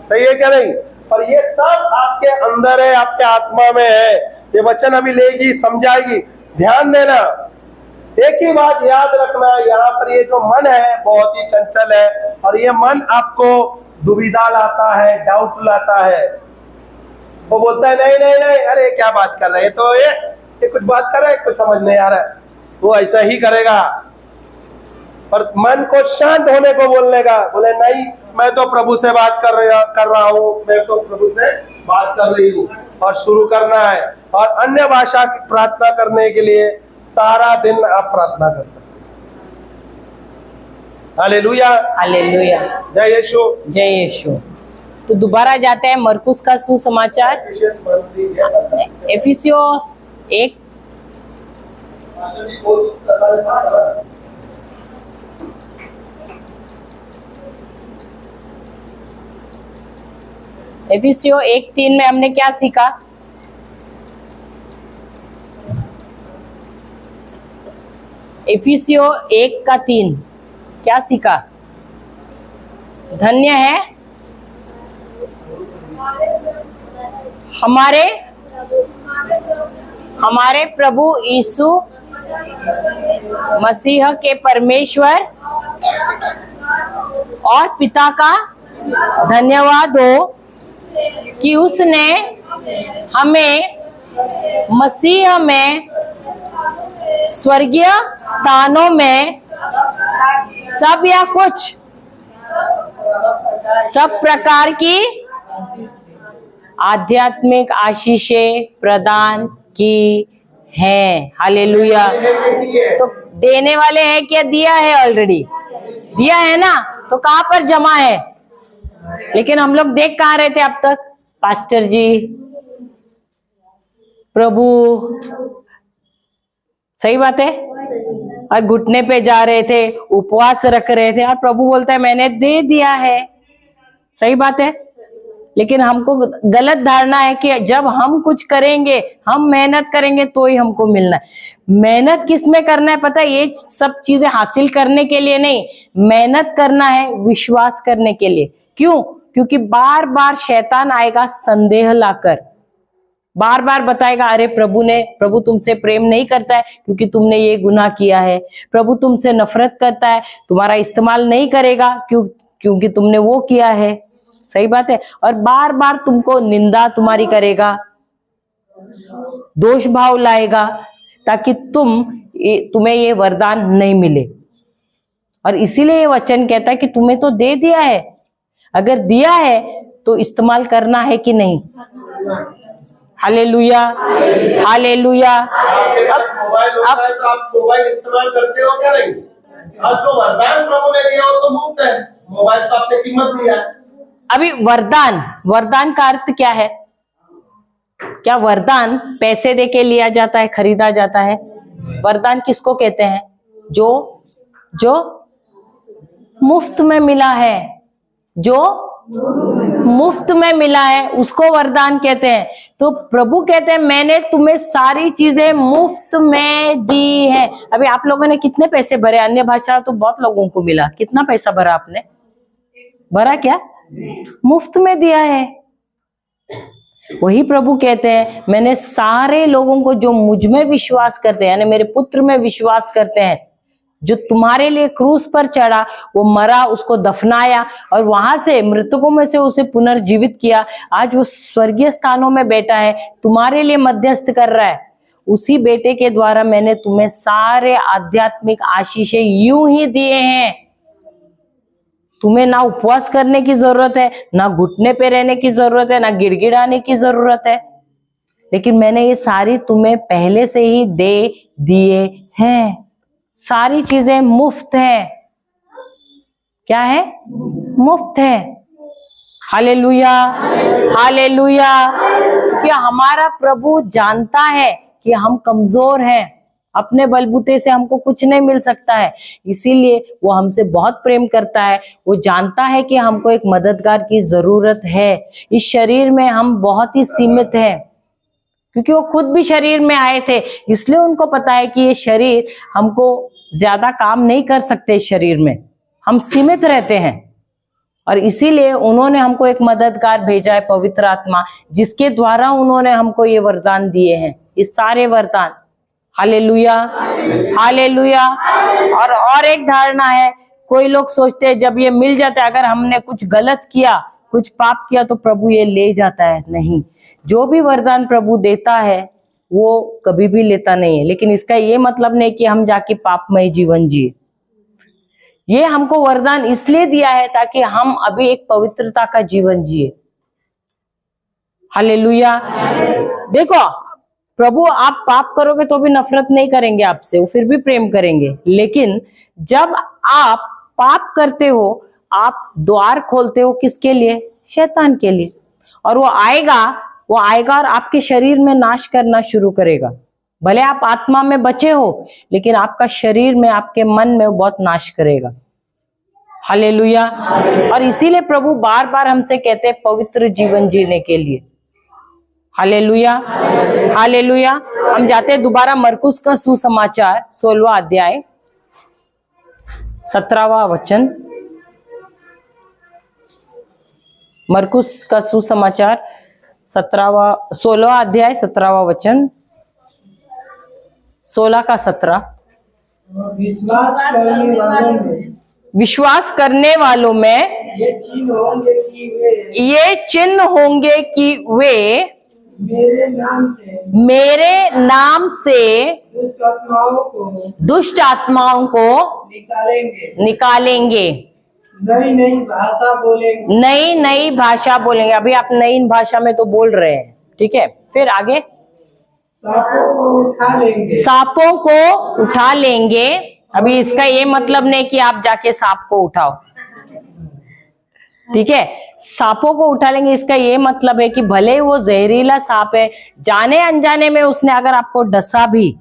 Speaker 2: सही है क्या नहीं? पर ये सब आपके अंदर है, आपके आत्मा में है। ये वचन अभी लेगी, समझाएगी। ध्यान देना, एक ही बात याद रखना, यहाँ पर ये जो मन है बहुत ही चंचल है, और ये मन आपको दुविधा लाता है, डाउट लाता है। वो बोलता है नहीं नहीं नहीं, अरे क्या बात कर रहे हैं, तो ये कुछ बात कर रहा है, कुछ समझ नहीं आ रहा है, वो ऐसा ही करेगा। पर मन को शांत होने को बोलने का, बोले नहीं मैं तो प्रभु से बात कर रहा हूँ, मैं तो प्रभु से बात कर रही हूँ, और शुरू करना है। और अन्य भाषा की प्रार्थना करने के लिए सारा दिन आप प्रार्थना कर सकते हैं। हालेलुया,
Speaker 1: हालेलुया,
Speaker 2: जय यीशु,
Speaker 1: जय यीशु। तो दोबारा जाते हैं मरकुस का सुसमाचार, एफिसियो 1 एफिसियो 1:3 में हमने क्या सीखा? एफिसियो 1:3 क्या सीखा? धन्य है हमारे प्रभु यीशु मसीह के परमेश्वर और पिता का धन्यवाद हो कि उसने हमें मसीह में स्वर्गीय स्थानों में सब या कुछ सब प्रकार की आध्यात्मिक आशीषें प्रदान की हैं। हालेलुया। तो देने वाले हैं क्या? दिया है, ऑलरेडी दिया है ना। तो कहां पर जमा है? लेकिन हम लोग देख कहां रहे थे अब तक? पास्टर जी, प्रभु, सही बात है, और घुटने पे जा रहे थे, उपवास रख रहे थे, और प्रभु बोलता है मैंने दे दिया है। सही बात है। लेकिन हमको गलत धारणा है कि जब हम कुछ करेंगे, हम मेहनत करेंगे तो ही हमको मिलना है। मेहनत किस में करना है पता है? ये सब चीजें हासिल करने के लिए नहीं, मेहनत करना है विश्वास करने के लिए। क्यों? क्योंकि बार बार शैतान आएगा संदेह लाकर, बार बार बताएगा अरे प्रभु तुमसे प्रेम नहीं करता है क्योंकि तुमने ये गुनाह किया है। प्रभु तुमसे नफरत करता है, तुम्हारा इस्तेमाल नहीं करेगा क्योंकि तुमने वो किया है। सही बात है। और बार बार तुमको निंदा तुम्हारी करेगा, दोष भाव लाएगा, ताकि तुम्हें ये वरदान नहीं मिले। और इसीलिए ये वचन कहता है कि तुम्हें तो दे दिया है, अगर दिया है तो इस्तेमाल करना है कि नहीं। Hallelujah, hallelujah.
Speaker 2: मोबाइल होता है तो आप मोबाइल इस्तेमाल करते हो क्या? नहीं। अब जो वरदान प्रभु ने दिया वो तो मुफ्त है, मोबाइल तो आपने कीमत दिया है।
Speaker 1: अभी वरदान का अर्थ क्या है? क्या वरदान पैसे दे के लिया जाता है, खरीदा जाता है? वरदान किसको कहते हैं? जो मुफ्त में मिला है, जो मुफ्त में मिला है उसको वरदान कहते हैं। तो प्रभु कहते हैं मैंने तुम्हें सारी चीजें मुफ्त में दी है। अभी आप लोगों ने कितने पैसे भरे? अन्य भाषा तो बहुत लोगों को मिला, कितना पैसा भरा आपने? भरा क्या? मुफ्त में दिया है। वही प्रभु कहते हैं मैंने सारे लोगों को जो मुझ में विश्वास करते हैं, यानी मेरे पुत्र में विश्वास करते हैं, जो तुम्हारे लिए क्रूस पर चढ़ा, वो मरा, उसको दफनाया और वहां से मृतकों में से उसे पुनर्जीवित किया, आज वो स्वर्गीय स्थानों में बैठा है, तुम्हारे लिए मध्यस्थ कर रहा है। उसी बेटे के द्वारा मैंने तुम्हें सारे आध्यात्मिक आशीषें यूं ही दिए हैं। तुम्हें ना उपवास करने की जरूरत है, ना घुटने पे रहने की जरूरत है, ना गिड़गिड़ाने की जरूरत है, लेकिन मैंने ये सारी तुम्हें पहले से ही दे दिए हैं। सारी चीजें मुफ्त है। क्या है? मुफ्त है। Hallelujah, hallelujah. क्या हमारा प्रभु जानता है कि हम कमजोर हैं, अपने बलबूते से हमको कुछ नहीं मिल सकता है, इसीलिए वो हमसे बहुत प्रेम करता है। वो जानता है कि हमको एक मददगार की जरूरत है। इस शरीर में हम बहुत ही सीमित हैं, क्योंकि वो खुद भी शरीर में आए थे, इसलिए उनको पता है कि ये शरीर हमको ज्यादा काम नहीं कर सकते। इस शरीर में हम सीमित रहते हैं, और इसीलिए उन्होंने हमको एक मददगार भेजा है, पवित्र आत्मा, जिसके द्वारा उन्होंने हमको ये वरदान दिए हैं, ये सारे वरदान। Hallelujah, hallelujah. और एक धारणा है, कोई लोग सोचते हैं जब ये मिल जाता है, अगर हमने कुछ गलत किया, कुछ पाप किया, तो प्रभु ये ले जाता है। नहीं, जो भी वरदान प्रभु देता है वो कभी भी लेता नहीं है। लेकिन इसका ये मतलब नहीं कि हम जाके पापमय जीवन जिए। ये हमको वरदान इसलिए दिया है ताकि हम अभी एक पवित्रता का जीवन जिए। हालेलुया। देखो, प्रभु आप पाप करोगे तो भी नफरत नहीं करेंगे आपसे, वो फिर भी प्रेम करेंगे। लेकिन जब आप पाप करते हो, आप द्वार खोलते हो किसके लिए? शैतान के लिए। और वो आएगा और आपके शरीर में नाश करना शुरू करेगा। भले आप आत्मा में बचे हो, लेकिन आपका शरीर में, आपके मन में वो बहुत नाश करेगा। हालेलुया। और इसीलिए प्रभु बार बार हमसे कहते हैं पवित्र जीवन जीने के लिए। Hallelujah, hallelujah. हम जाते हैं दोबारा मरकुस का सुसमाचार 16वां अध्याय 17वां वचन। मरकुस का सुसमाचार 16वां अध्याय 17वां वचन, 16 का 17।
Speaker 2: विश्वास करने वालों में
Speaker 1: विश्वास करने वालों में
Speaker 2: ये चिन्ह होंगे कि वे
Speaker 1: ये चिन्ह होंगे कि वे
Speaker 2: मेरे नाम से
Speaker 1: दुष्ट आत्माओं को निकालेंगे,
Speaker 2: नई नई भाषा बोलेंगे,
Speaker 1: नई नई भाषा बोलेंगे। अभी आप नई भाषा में तो बोल रहे हैं, ठीक है। फिर आगे,
Speaker 2: सांपों को उठा लेंगे,
Speaker 1: सांपों को उठा लेंगे। अभी इसका ये मतलब नहीं कि आप जाके सांप को उठाओ, ठीक है। सांपों को उठा लेंगे, इसका ये मतलब है कि भले वो जहरीला सांप है, जाने अनजाने में उसने अगर आपको डसा भी,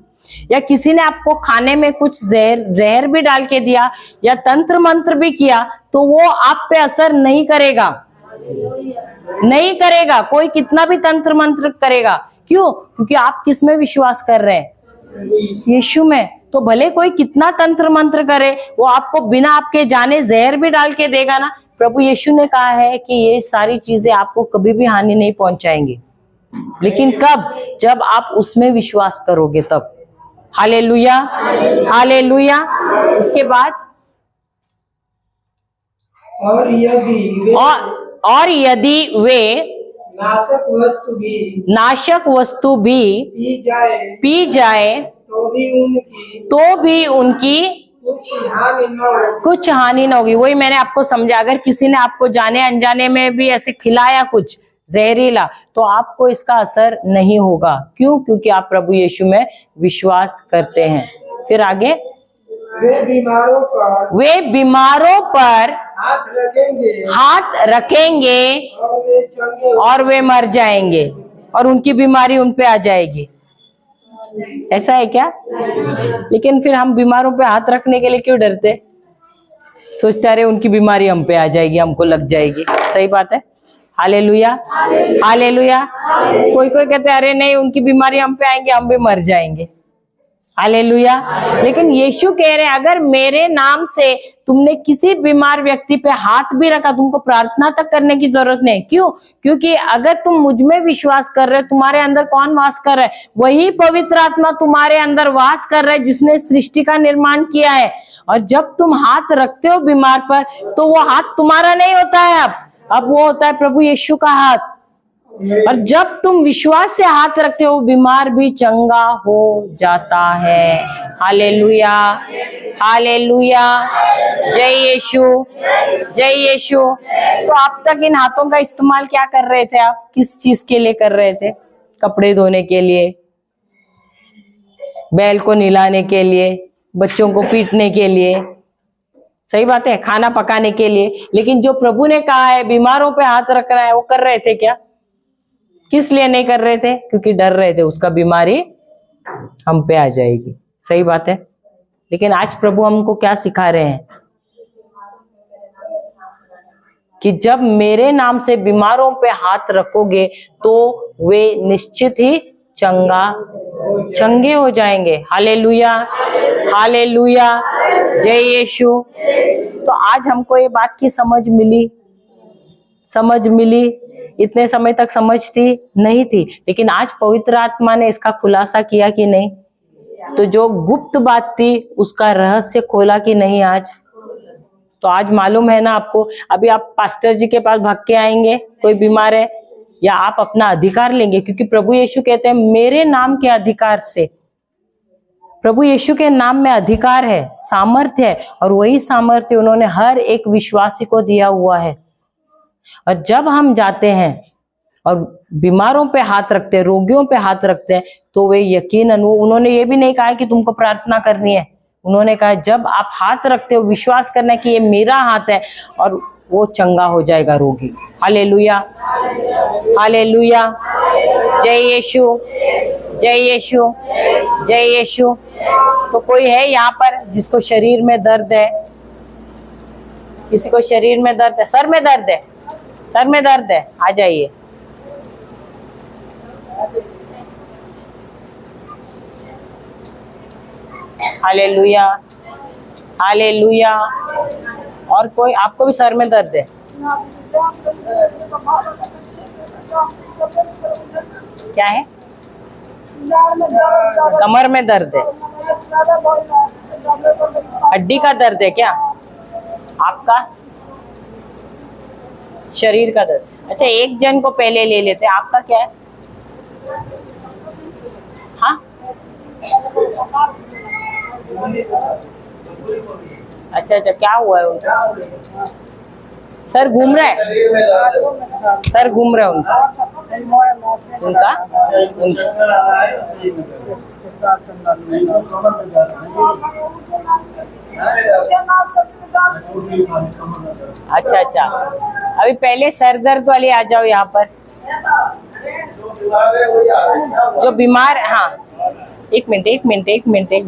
Speaker 1: या किसी ने आपको खाने में कुछ जहर भी डाल के दिया, या तंत्र मंत्र भी किया, तो वो आप पे असर नहीं करेगा, नहीं करेगा। कोई कितना भी तंत्र मंत्र करेगा, क्यों? क्योंकि आप किस में विश्वास कर रहे हैं? यीशु में। तो भले कोई कितना तंत्र मंत्र करे, वो आपको बिना आपके जाने जहर भी डाल के देगा ना, प्रभु यीशु ने कहा है कि ये सारी चीजें आपको कभी भी हानि नहीं पहुंचाएंगी। लेकिन कब? जब आप उसमें विश्वास करोगे तब। Hallelujah, hallelujah. उसके बाद
Speaker 2: और
Speaker 1: यदि वे
Speaker 2: नाशक वस्तु भी
Speaker 1: पी जाए तो भी उनकी कुछ हानि न होगी। वही मैंने आपको समझा, अगर किसी ने आपको जाने अनजाने में भी ऐसे खिलाया कुछ जहरीला, तो आपको इसका असर नहीं होगा। क्यों? क्योंकि आप प्रभु यीशु में विश्वास करते हैं। फिर आगे,
Speaker 2: वे
Speaker 1: बीमारों पर हाथ रखेंगे और वे मर जाएंगे, और उनकी बीमारी उन पे आ जाएगी। ऐसा है क्या? लेकिन फिर हम बीमारों पे हाथ रखने के लिए क्यों डरते? सोचते रहे उनकी बीमारी हम पे आ जाएगी, हमको लग जाएगी। सही बात है। Hallelujah, hallelujah. कोई कोई कहते अरे नहीं, उनकी बीमारी हम पे आएंगे, हम भी मर जाएंगे। हालेलुया। लेकिन यीशु कह रहे हैं, अगर मेरे नाम से तुमने किसी बीमार व्यक्ति पे हाथ भी रखा, तुमको प्रार्थना तक करने की जरूरत नहीं। क्यों? क्योंकि अगर तुम मुझ में विश्वास कर रहे हो, तुम्हारे अंदर कौन वास कर रहा है? वही पवित्र आत्मा तुम्हारे अंदर वास कर रहा है, जिसने सृष्टि का निर्माण किया है। और जब तुम हाथ रखते हो बीमार पर, तो वो हाथ तुम्हारा नहीं होता है, अब वो होता है प्रभु यीशु का हाथ। और जब तुम विश्वास से हाथ रखते हो, बीमार भी चंगा हो जाता है। Hallelujah, hallelujah. जय यीशु, जय यीशु। तो आप तक इन हाथों का इस्तेमाल क्या कर रहे थे? आप किस चीज के लिए कर रहे थे? कपड़े धोने के लिए, बैल को नहलाने के लिए, बच्चों को पीटने के लिए, सही बात है, खाना पकाने के लिए। लेकिन जो प्रभु ने कहा है बीमारों पे हाथ रखना है, वो कर रहे थे क्या? किस लिए नहीं कर रहे थे? क्योंकि डर रहे थे उसका बीमारी हम पे आ जाएगी। सही बात है। लेकिन आज प्रभु हमको क्या सिखा रहे हैं? कि जब मेरे नाम से बीमारों पे हाथ रखोगे तो वे निश्चित ही चंगे हो जाएंगे। Hallelujah, hallelujah. जय यीशु। तो आज हमको ये बात की समझ मिली। इतने समय तक समझती नहीं थी, लेकिन आज पवित्र आत्मा ने इसका खुलासा किया कि नहीं? तो जो गुप्त बात थी उसका रहस्य खोला कि नहीं आज? तो आज मालूम है ना आपको। अभी आप पास्टर जी के पास भाग के आएंगे, कोई बीमार है, या आप अपना अधिकार लेंगे? क्योंकि प्रभु यीशु कहते हैं मेरे नाम के अधिकार से। प्रभु यीशु के नाम में अधिकार है, सामर्थ्य है, और वही सामर्थ्य उन्होंने हर एक विश्वासी को दिया हुआ है। और जब हम जाते हैं और बीमारों पे हाथ रखते हैं, रोगियों पे हाथ रखते हैं, तो वे यकीनन, उन्होंने ये भी नहीं कहा कि तुमको प्रार्थना करनी है। उन्होंने कहा जब आप हाथ रखते हो, विश्वास करना कि ये मेरा हाथ है, और वो चंगा हो जाएगा रोगी। Hallelujah, hallelujah. जय यीशु, जय यीशु, जय यीशु। तो कोई है यहाँ पर जिसको शरीर में दर्द है? किसी को शरीर में दर्द है? सर में दर्द है? सर में दर्द है? आ जाइए। Hallelujah, hallelujah. और कोई? आपको भी सर में दर्द है? क्या है? कमर में दर्द है? हड्डी का दर्द है क्या आपका? शरीर का दर्द। अच्छा, एक जन को पहले ले लेते हैं। आपका क्या है? हाँ, अच्छा अच्छा, क्या हुआ है उनका? सर घूम रहा है,
Speaker 2: शरीर में दर्द
Speaker 1: सर घूम रहा है उनका अच्छा अच्छा। अभी पहले सर दर्द वाले आ जाओ यहाँ पर, जो बीमार। हाँ, एक मिनट,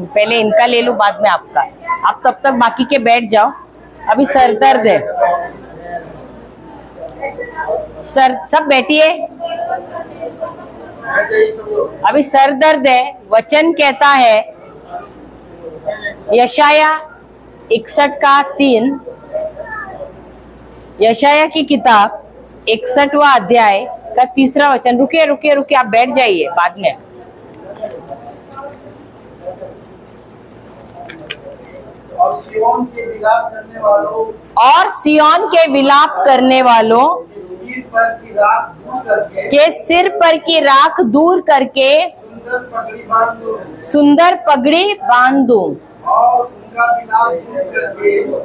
Speaker 1: पहले इनका ले लो, बाद में आपका। आप तब तक बाकी के बैठ जाओ। अभी सर दर्द है, सर सब बैठिए। अभी सर दर्द है। वचन कहता है यशाया 61 का 3, यशाया की किताब 61वां अध्याय का 3रा वचन। रुकिए, आप बैठ जाइए बाद में।
Speaker 2: और सिय्योन के विलाप करने वालों,
Speaker 1: और सिय्योन के विलाप करने वालों
Speaker 2: के सिर पर की राख दूर करके
Speaker 1: के सिर पर की राख दूर करके
Speaker 2: सुंदर पगड़ी बांध दो,
Speaker 1: सुंदर पगड़ी बांध दूं,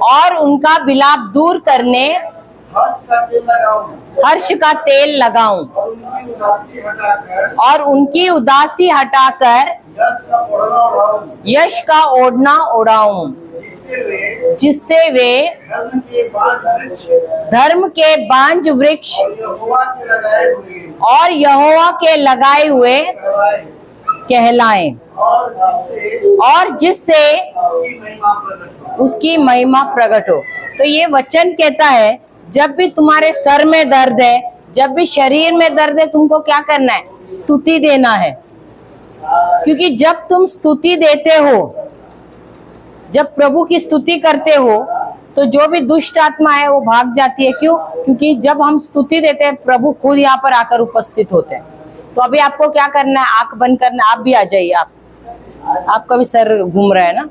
Speaker 2: और उनका विलाप दूर करने
Speaker 1: और उनका
Speaker 2: हर्ष का तेल लगाऊं,
Speaker 1: और उनकी उदासी हटाकर
Speaker 2: यश का ओढ़ना ओढ़ाऊं,
Speaker 1: जिससे वे
Speaker 2: धर्म के बांझ वृक्ष
Speaker 1: और यहोवा के लगाए हुए कहलाएं, और जिससे उसकी महिमा प्रकट हो। तो ये वचन कहता है, जब भी तुम्हारे सर में दर्द है, जब भी शरीर में दर्द है, तुमको क्या करना है? स्तुति देना है। क्योंकि जब तुम स्तुति देते हो, जब प्रभु की स्तुति करते हो, तो जो भी दुष्ट आत्मा है वो भाग जाती है। क्यों? क्योंकि जब हम स्तुति देते हैं, प्रभु खुद यहाँ पर आकर उपस्थित होते हैं। तो अभी आपको क्या करना है? आंख बंद करना। आप भी आ जाइए। आपका भी सर घूम रहा है ना?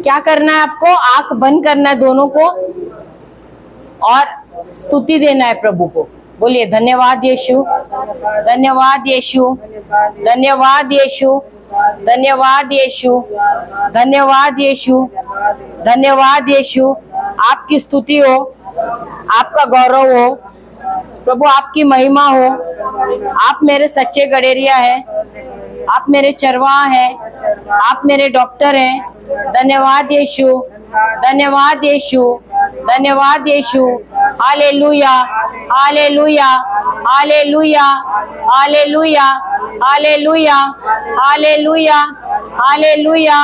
Speaker 1: क्या करना है आपको? आंख बंद करना है दोनों को, और स्तुति देना है प्रभु को। बोलिए, धन्यवाद यीशु, धन्यवाद यीशु, धन्यवाद यीशु, धन्यवाद यीशु, धन्यवाद यीशु, धन्यवाद यीशु। आपकी स्तुति हो, आपका गौरव हो प्रभु, आपकी महिमा हो। आप मेरे सच्चे गडेरिया हैं, आप मेरे चरवाहा हैं, आप मेरे डॉक्टर हैं। धन्यवाद यीशु, धन्यवाद यीशु, धन्यवाद Yeshu. Hallelujah, hallelujah, hallelujah, hallelujah, hallelujah, hallelujah, hallelujah,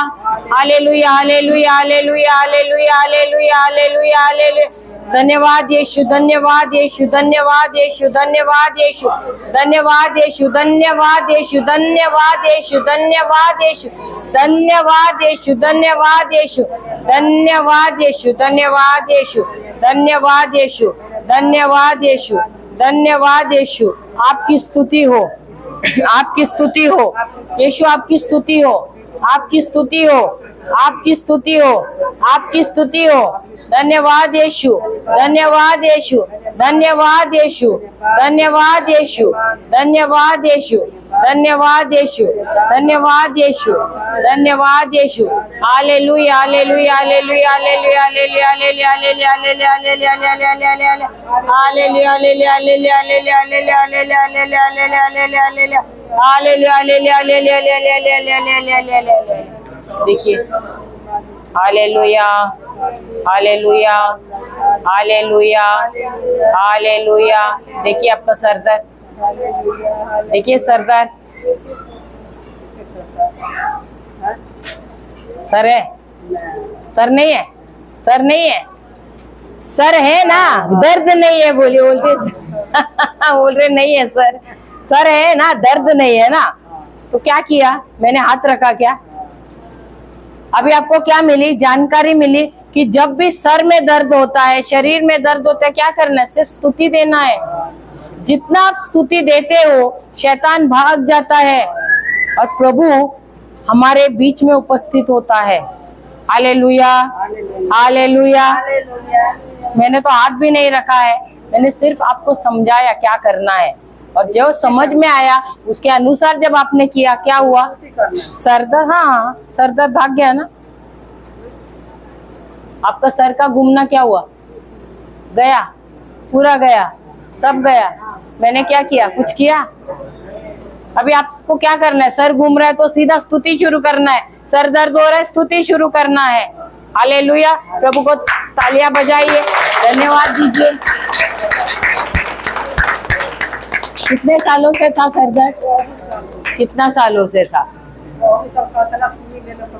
Speaker 1: hallelujah, hallelujah, hallelujah, hallelujah, hallelujah, hallelujah, hallelujah. धन्यवाद यीशु, धन्यवाद यीशु, धन्यवाद यीशु, धन्यवाद यीशु, धन्यवाद यीशु, धन्यवाद यीशु, धन्यवाद यीशु, धन्यवाद यीशु, धन्यवाद यीशु, धन्यवाद यीशु, धन्यवाद यीशु, धन्यवाद यीशु, धन्यवाद यीशु, धन्यवाद यीशु, धन्यवाद यीशु। आपकी स्तुति हो, आपकी स्तुति हो यीशु, आपकी स्तुति हो, आपकी स्तुति हो, आपकी स्तुति हो, आपकी स्तुति हो। धन्यवाद यीशु, धन्यवाद यीशु, धन्यवाद यीशु, धन्यवाद यीशु, धन्यवाद यीशु, धन्यवाद यीशु, धन्यवाद यीशु, धन्यवाद Yeshu. Hallelujah, hallelujah, hallelujah, hallelujah, hallelujah, hallelujah, hallelujah, hallelujah, hallelujah, hallelujah, hallelujah, hallelujah, hallelujah, hallelujah, hallelujah, hallelujah, hallelujah. देखिए, हालेलुया, हालेलुया, हालेलुया, हालेलुया। देखिए आपका सरदार, देखिए सरदार, सर है? सर नहीं है? सर नहीं है? सर है ना? दर्द नहीं है बोलिए, बोलते बोल रहे नहीं है सर। सर है ना, दर्द नहीं है ना? तो क्या किया? मैंने हाथ रखा क्या? अभी आपको क्या मिली? जानकारी मिली कि जब भी सर में दर्द होता है, शरीर में दर्द होता है, क्या करना है? सिर्फ स्तुति देना है। जितना आप स्तुति देते हो, शैतान भाग जाता है और प्रभु हमारे बीच में उपस्थित होता है। Hallelujah, hallelujah. मैंने तो हाथ भी नहीं रखा है, मैंने सिर्फ आपको समझाया क्या करना है, और जो समझ में आया उसके अनुसार जब आपने किया क्या हुआ, सरदर्द, हाँ सरदर्द भाग गया ना। आपका सर का घूमना क्या हुआ, गया, पूरा गया, सब गया। मैंने क्या किया, कुछ किया? अभी आपको क्या करना है, सर घूम रहा है तो सीधा स्तुति शुरू करना है, सर दर्द हो रहा है स्तुति शुरू करना है। हालेलुया, प्रभु को तालियां बजाइए, धन्यवाद दीजिए। कितने सालों से था सर दर्द, कितना सालों से था?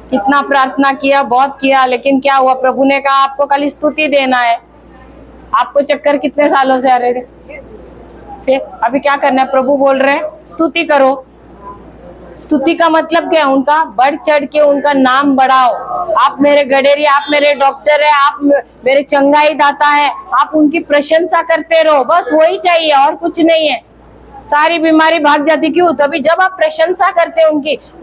Speaker 1: कितना प्रार्थना किया, बहुत किया, लेकिन क्या हुआ? प्रभु ने कहा आपको खाली स्तुति देना है। आपको चक्कर कितने सालों से आ रहे थे, फिर अभी क्या करना है? प्रभु बोल रहे हैं स्तुति करो। स्तुति का मतलब क्या है? उनका बढ़ चढ़ के उनका नाम बढ़ाओ। आप मेरे गडेरी, आप मेरे डॉक्टर है, आप मेरे चंगाई दाता है, आप उनकी प्रशंसा करते रहो, बस वही चाहिए और कुछ नहीं है। सारी बीमारी भाग जाती। क्यों? तभी जब आप प्रशंसा करते हैं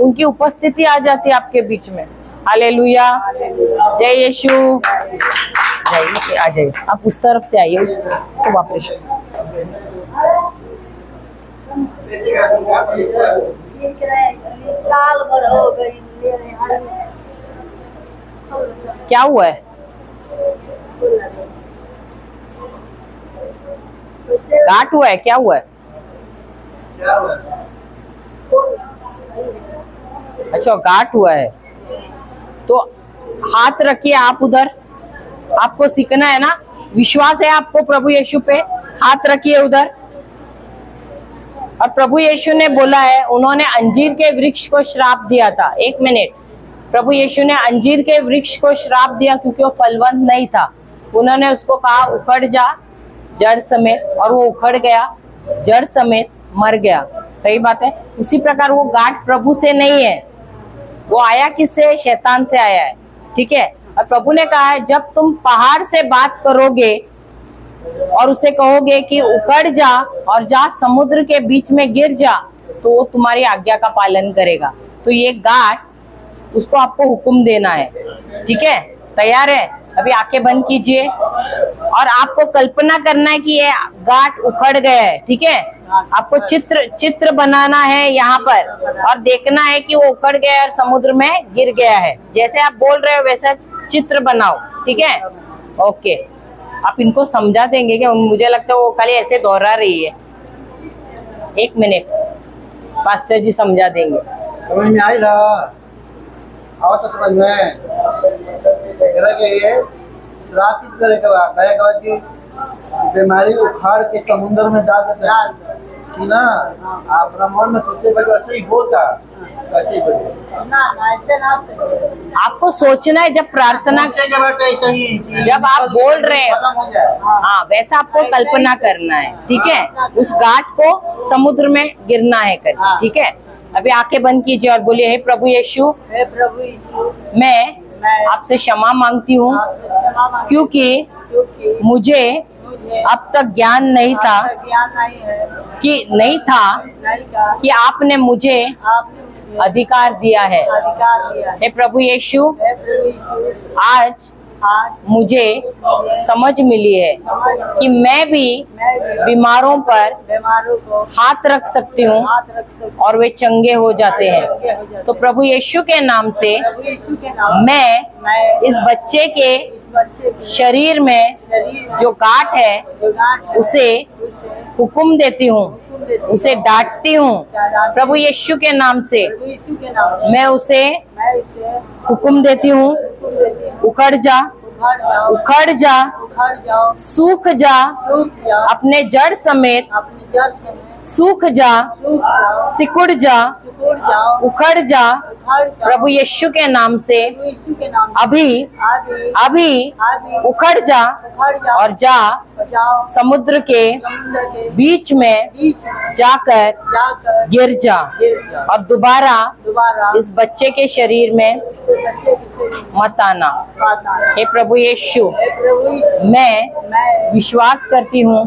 Speaker 1: उनकी उपस्थिति आ जाती है आपके बीच में। हालेलुया, जय यीशु, जय। आ जाइए, आप उस तरफ से आइए, तो वापस
Speaker 4: साल भर हो गई।
Speaker 1: क्या हुआ है? गांठ हुआ है? क्या हुआ है? अच्छा, गांठ हुआ है तो हाथ रखिए आप उधर। आपको सीखना है ना, विश्वास है आपको प्रभु यीशु पे, हाथ रखिए उधर। और प्रभु यीशु ने बोला है, उन्होंने अंजीर के वृक्ष को श्राप दिया था। एक मिनट, प्रभु यीशु ने अंजीर के वृक्ष को श्राप दिया क्योंकि वो फलवंत नहीं था। उन्होंने उसको कहा उखड़ जा जड़ समेत, और वो उखड़ गया, जड़ समेत मर गया। सही बात है। उसी प्रकार वो गांठ प्रभु से नहीं है, वो आया किससे? शैतान से आया है। ठीक है। और प्रभु ने कहा है जब तुम पहाड़ से बात करोगे और उसे कहोगे कि उखड़ जा और जा समुद्र के बीच में गिर जा, तो वो तुम्हारी आज्ञा का पालन करेगा। तो ये गांठ, उसको आपको हुक्म देना है। ठीक है, तैयार है? अभी आंखें बंद कीजिए और आपको कल्पना करना है कि ये गांठ उखड़ गया है। ठीक है, आपको चित्र बनाना है यहाँ पर और देखना है कि वो उखड़ गया है और समुद्र में गिर गया है। जैसे आप बोल रहे हो वैसा चित्र बनाओ। ठीक है, ओके। आप इनको समझा देंगे क्या? मुझे लगता है वो खाली ऐसे दोहरा रही है। एक मिनट, पास्टर जी समझा देंगे।
Speaker 2: समझ में आई था? आओ तो समझ में ये श्रापित करेगा कि बीमारी उखाड़ के समुद्र में डाल देते हैं कि ना। आप अपना मन में सोचेगा कि ऐसे ही होता, ऐसे ही होता ना, ऐसे ना सही।
Speaker 1: आपको सोचना है जब प्रार्थना
Speaker 2: ऐसा ही,
Speaker 1: जब आप बोल रहे हैं, हाँ वैसा आपको कल्पना करना है। ठीक है, उस गांठ को समुद्र में गिरना है कर। ठीक है, अभी आंखें बंद कीजिए और बोलिए हे प्रभु यीशु,
Speaker 4: हे प्रभु यीशु,
Speaker 1: मैं आपसे क्षमा मांगती हूँ क्योंकि मुझे अब तक ज्ञान नहीं था कि आपने मुझे अधिकार दिया है। हे प्रभु यीशु, आज मुझे समझ मिली है कि मैं भी बीमारों पर हाथ रख सकती हूँ और वे चंगे हो जाते हैं। तो प्रभु यीशु के नाम से मैं इस बच्चे के शरीर में जो गांठ है उसे हुक्म देती हूँ, उसे डांटती हूँ। प्रभु यीशु के नाम से मैं उसे हुक्म देती हूँ, उखड़ जा, उखड़ जा, सूख जा, अपने जड़ समेत सूख जा, सिकुड़ जा, उखड़ जा। प्रभु यीशु के नाम से अभी उखड़ जा और जा समुद्र के बीच में जाकर गिर जा और दोबारा इस बच्चे के शरीर में मत आना। हे प्रभु यीशु, मैं विश्वास करती हूँ,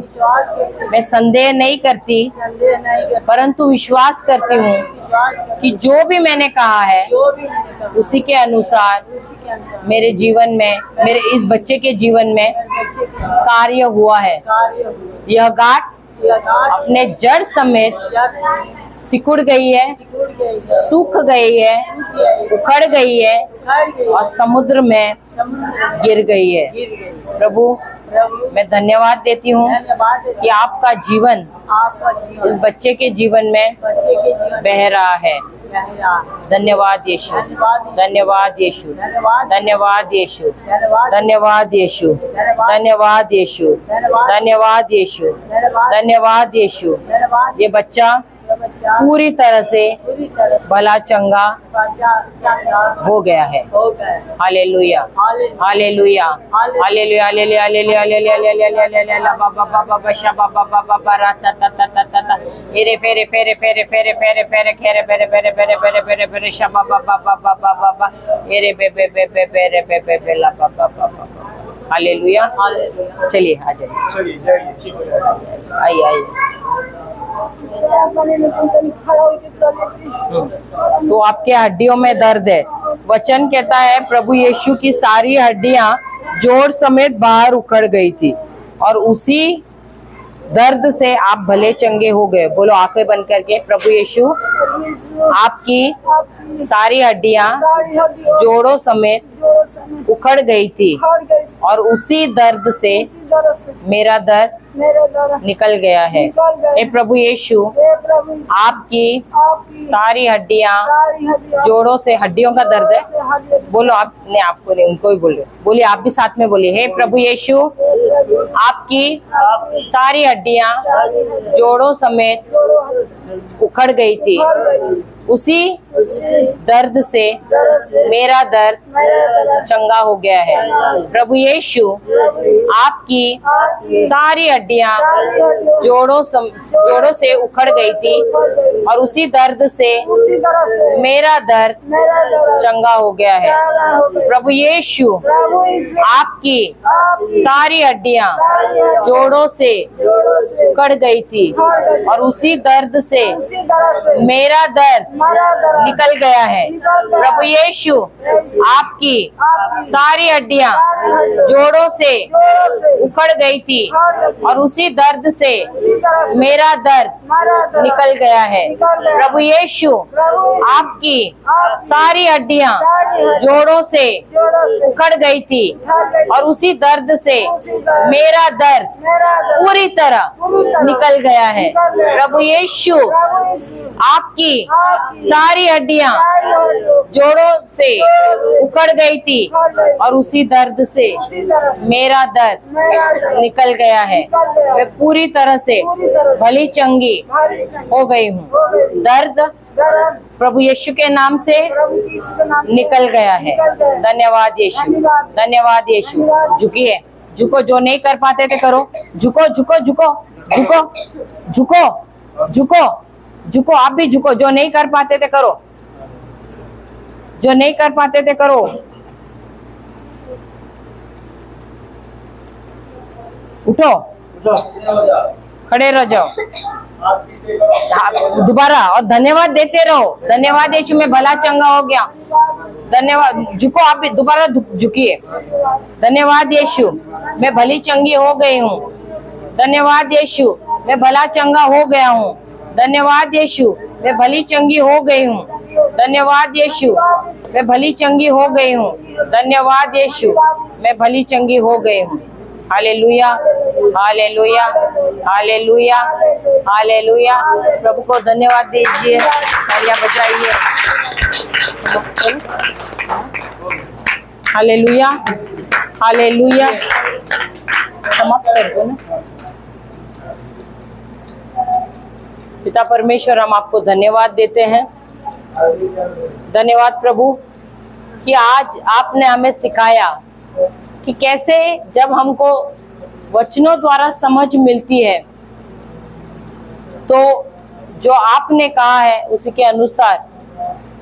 Speaker 1: मैं संदेह नहीं करती
Speaker 4: संदेह नहीं करती,
Speaker 1: परंतु विश्वास करती हूँ
Speaker 4: विश्वास करती
Speaker 1: कि जो भी मैंने कहा है
Speaker 4: जो भी मैंने कहा
Speaker 1: उसी के अनुसार
Speaker 4: उसी के अनुसार
Speaker 1: मेरे जीवन में, मेरे इस बच्चे के जीवन में
Speaker 4: बच्चे का
Speaker 1: कार्य हुआ है।
Speaker 4: कार्य हुआ।
Speaker 1: यह गांठ
Speaker 4: यह गांठ
Speaker 1: अपने जड़ समेत
Speaker 4: जब से
Speaker 1: सिकुड़ गई है,
Speaker 4: सिकुड़ गई है,
Speaker 1: सूख गई है, उखड़ गई है
Speaker 4: उखड़ गई
Speaker 1: और समुद्र में
Speaker 4: समुद्र में
Speaker 1: गिर गई है।
Speaker 4: गिर गई।
Speaker 1: प्रभु,
Speaker 4: प्रभु
Speaker 1: मैं धन्यवाद देती हूँ
Speaker 4: धन्यवाद देता
Speaker 1: कि आपका जीवन
Speaker 4: हूं, आपका
Speaker 1: इस
Speaker 4: जीवन
Speaker 1: बच्चे के जीवन में
Speaker 4: बच्चे के जीवन
Speaker 1: बह रहा है।
Speaker 4: गहरा
Speaker 1: धन्यवाद यीशु, धन्यवाद यीशु, धन्यवाद यीशु, धन्यवाद यीशु, धन्यवाद यीशु, धन्यवाद यीशु, धन्यवाद यीशु।
Speaker 4: धन्यवाद।
Speaker 1: ये बच्चा
Speaker 4: बच्चा
Speaker 1: पूरी तरह से
Speaker 4: पूरी तरह
Speaker 1: भला चंगा
Speaker 4: बच्चा चंगा
Speaker 1: हो गया है।
Speaker 4: हो गया।
Speaker 1: Hallelujah, hallelujah, hallelujah, hallelujah, hallelujah, hallelujah, hallelujah, बाबा बाबा बशा बाबा बाबा बरा ता ता ता ता ता ता फेरे फेरे फेरे फेरे फेरे फेरे फेरे खेरे फेरे फेरे फेरे फेरे फेरे फेरे शा बाबा बाबा बाबा बाबा एरे बे बे बे बे फेरे बे बे बे ला बाबा बाबा। Hallelujah, hallelujah. चलिए आ जाइए, आइए आइए। तो आपके हड्डियों में दर्द है। वचन कहता है प्रभु यीशु की सारी हड्डियां जोड़ समेत बाहर उखड़ गई थी और उसी दर्द से आप भले चंगे हो गए। बोलो आंखें बंद करके, प्रभु यीशु आपकी सारी हड्डियां जोड़ों समेत उखड़ गई थी और उसी दर्द से मेरा दर्द निकल गया है। हे प्रभु यीशु, आपकी सारी हड्डियां जोड़ों से, हड्डियों का दर्द है। बोलो, आपने आपको नहीं, उनको ही बोलो, बोलिए आप भी साथ में बोलिए। हे प्रभु यीशु, आपकी सारी हड्डियां जोड़ों समेत उखड़ गई थी, उसी दर्द से मेरा दर्द चंगा हो गया है। प्रभु यीशु, आपकी सारी हड्डियां जोड़ों से उखड़ गई थी और उसी दर्द से मेरा दर्द चंगा हो गया है। प्रभु यीशु, आपकी सारी हड्डियां जोड़ों से उखड़ गई थी और उसी दर्द से मेरा दर्द निकल गया है। प्रभु यीशु, आपकी सारी हड्डियां जोड़ों से उखड़ गई थी और उसी दर्द से मेरा दर्द निकल गया है। प्रभु यीशु, आपकी सारी हड्डियां जोड़ों से उखड़ गई थी और उसी दर्द से मेरा दर्द पूरी तरह निकल गया है। प्रभु यीशु, आपकी सारी हड्डियां जोड़ों से उखड़ गई थी और उसी दर्द से मेरा दर्द निकल गया है। मैं पूरी तरह से भली चंगी हो गई हूँ। दर्द प्रभु यीशु के नाम से निकल गया है। धन्यवाद यीशु, धन्यवाद यीशु। झुकिए, झुको, जो नहीं कर पाते थे करो। झुको झुको झुको झुको झुको झुको झुको, आप भी झुको। जो नहीं कर पाते थे करो, जो नहीं कर पाते थे करो। उठो, खड़े रह जाओ, दोबारा, और धन्यवाद देते रहो। धन्यवाद यीशु, मैं भला चंगा हो गया। धन्यवाद। झुको, आप भी दोबारा झुकिए। धन्यवाद यीशु, मैं भली चंगी हो गई हूँ। धन्यवाद यीशु, मैं भला चंगा हो गया हूँ। धन्यवाद यीशु, मैं भली चंगी हो गई हूँ। धन्यवाद यीशु, मैं भली चंगी हो गई हूँ। धन्यवाद यीशु, मैं भली चंगी हो गई हूँ। Hallelujah, hallelujah, hallelujah, hallelujah. प्रभु को धन्यवाद दीजिए, तालियां बजाइए। Hallelujah, hallelujah. समाप्त कर दो ना। पिता परमेश्वर, हम आपको धन्यवाद देते हैं। धन्यवाद प्रभु कि आज आपने हमें सिखाया कि कैसे जब हमको वचनों द्वारा समझ मिलती है तो जो आपने कहा है उसी के अनुसार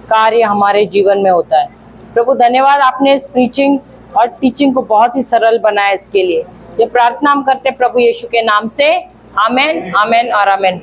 Speaker 1: कार्य हमारे जीवन में होता है। प्रभु धन्यवाद, आपने इस प्रीचिंग और टीचिंग को बहुत ही सरल बनाया। इसके लिए ये प्रार्थना हम करते प्रभु यीशु के नाम से। आमेन, आमेन और आमेन।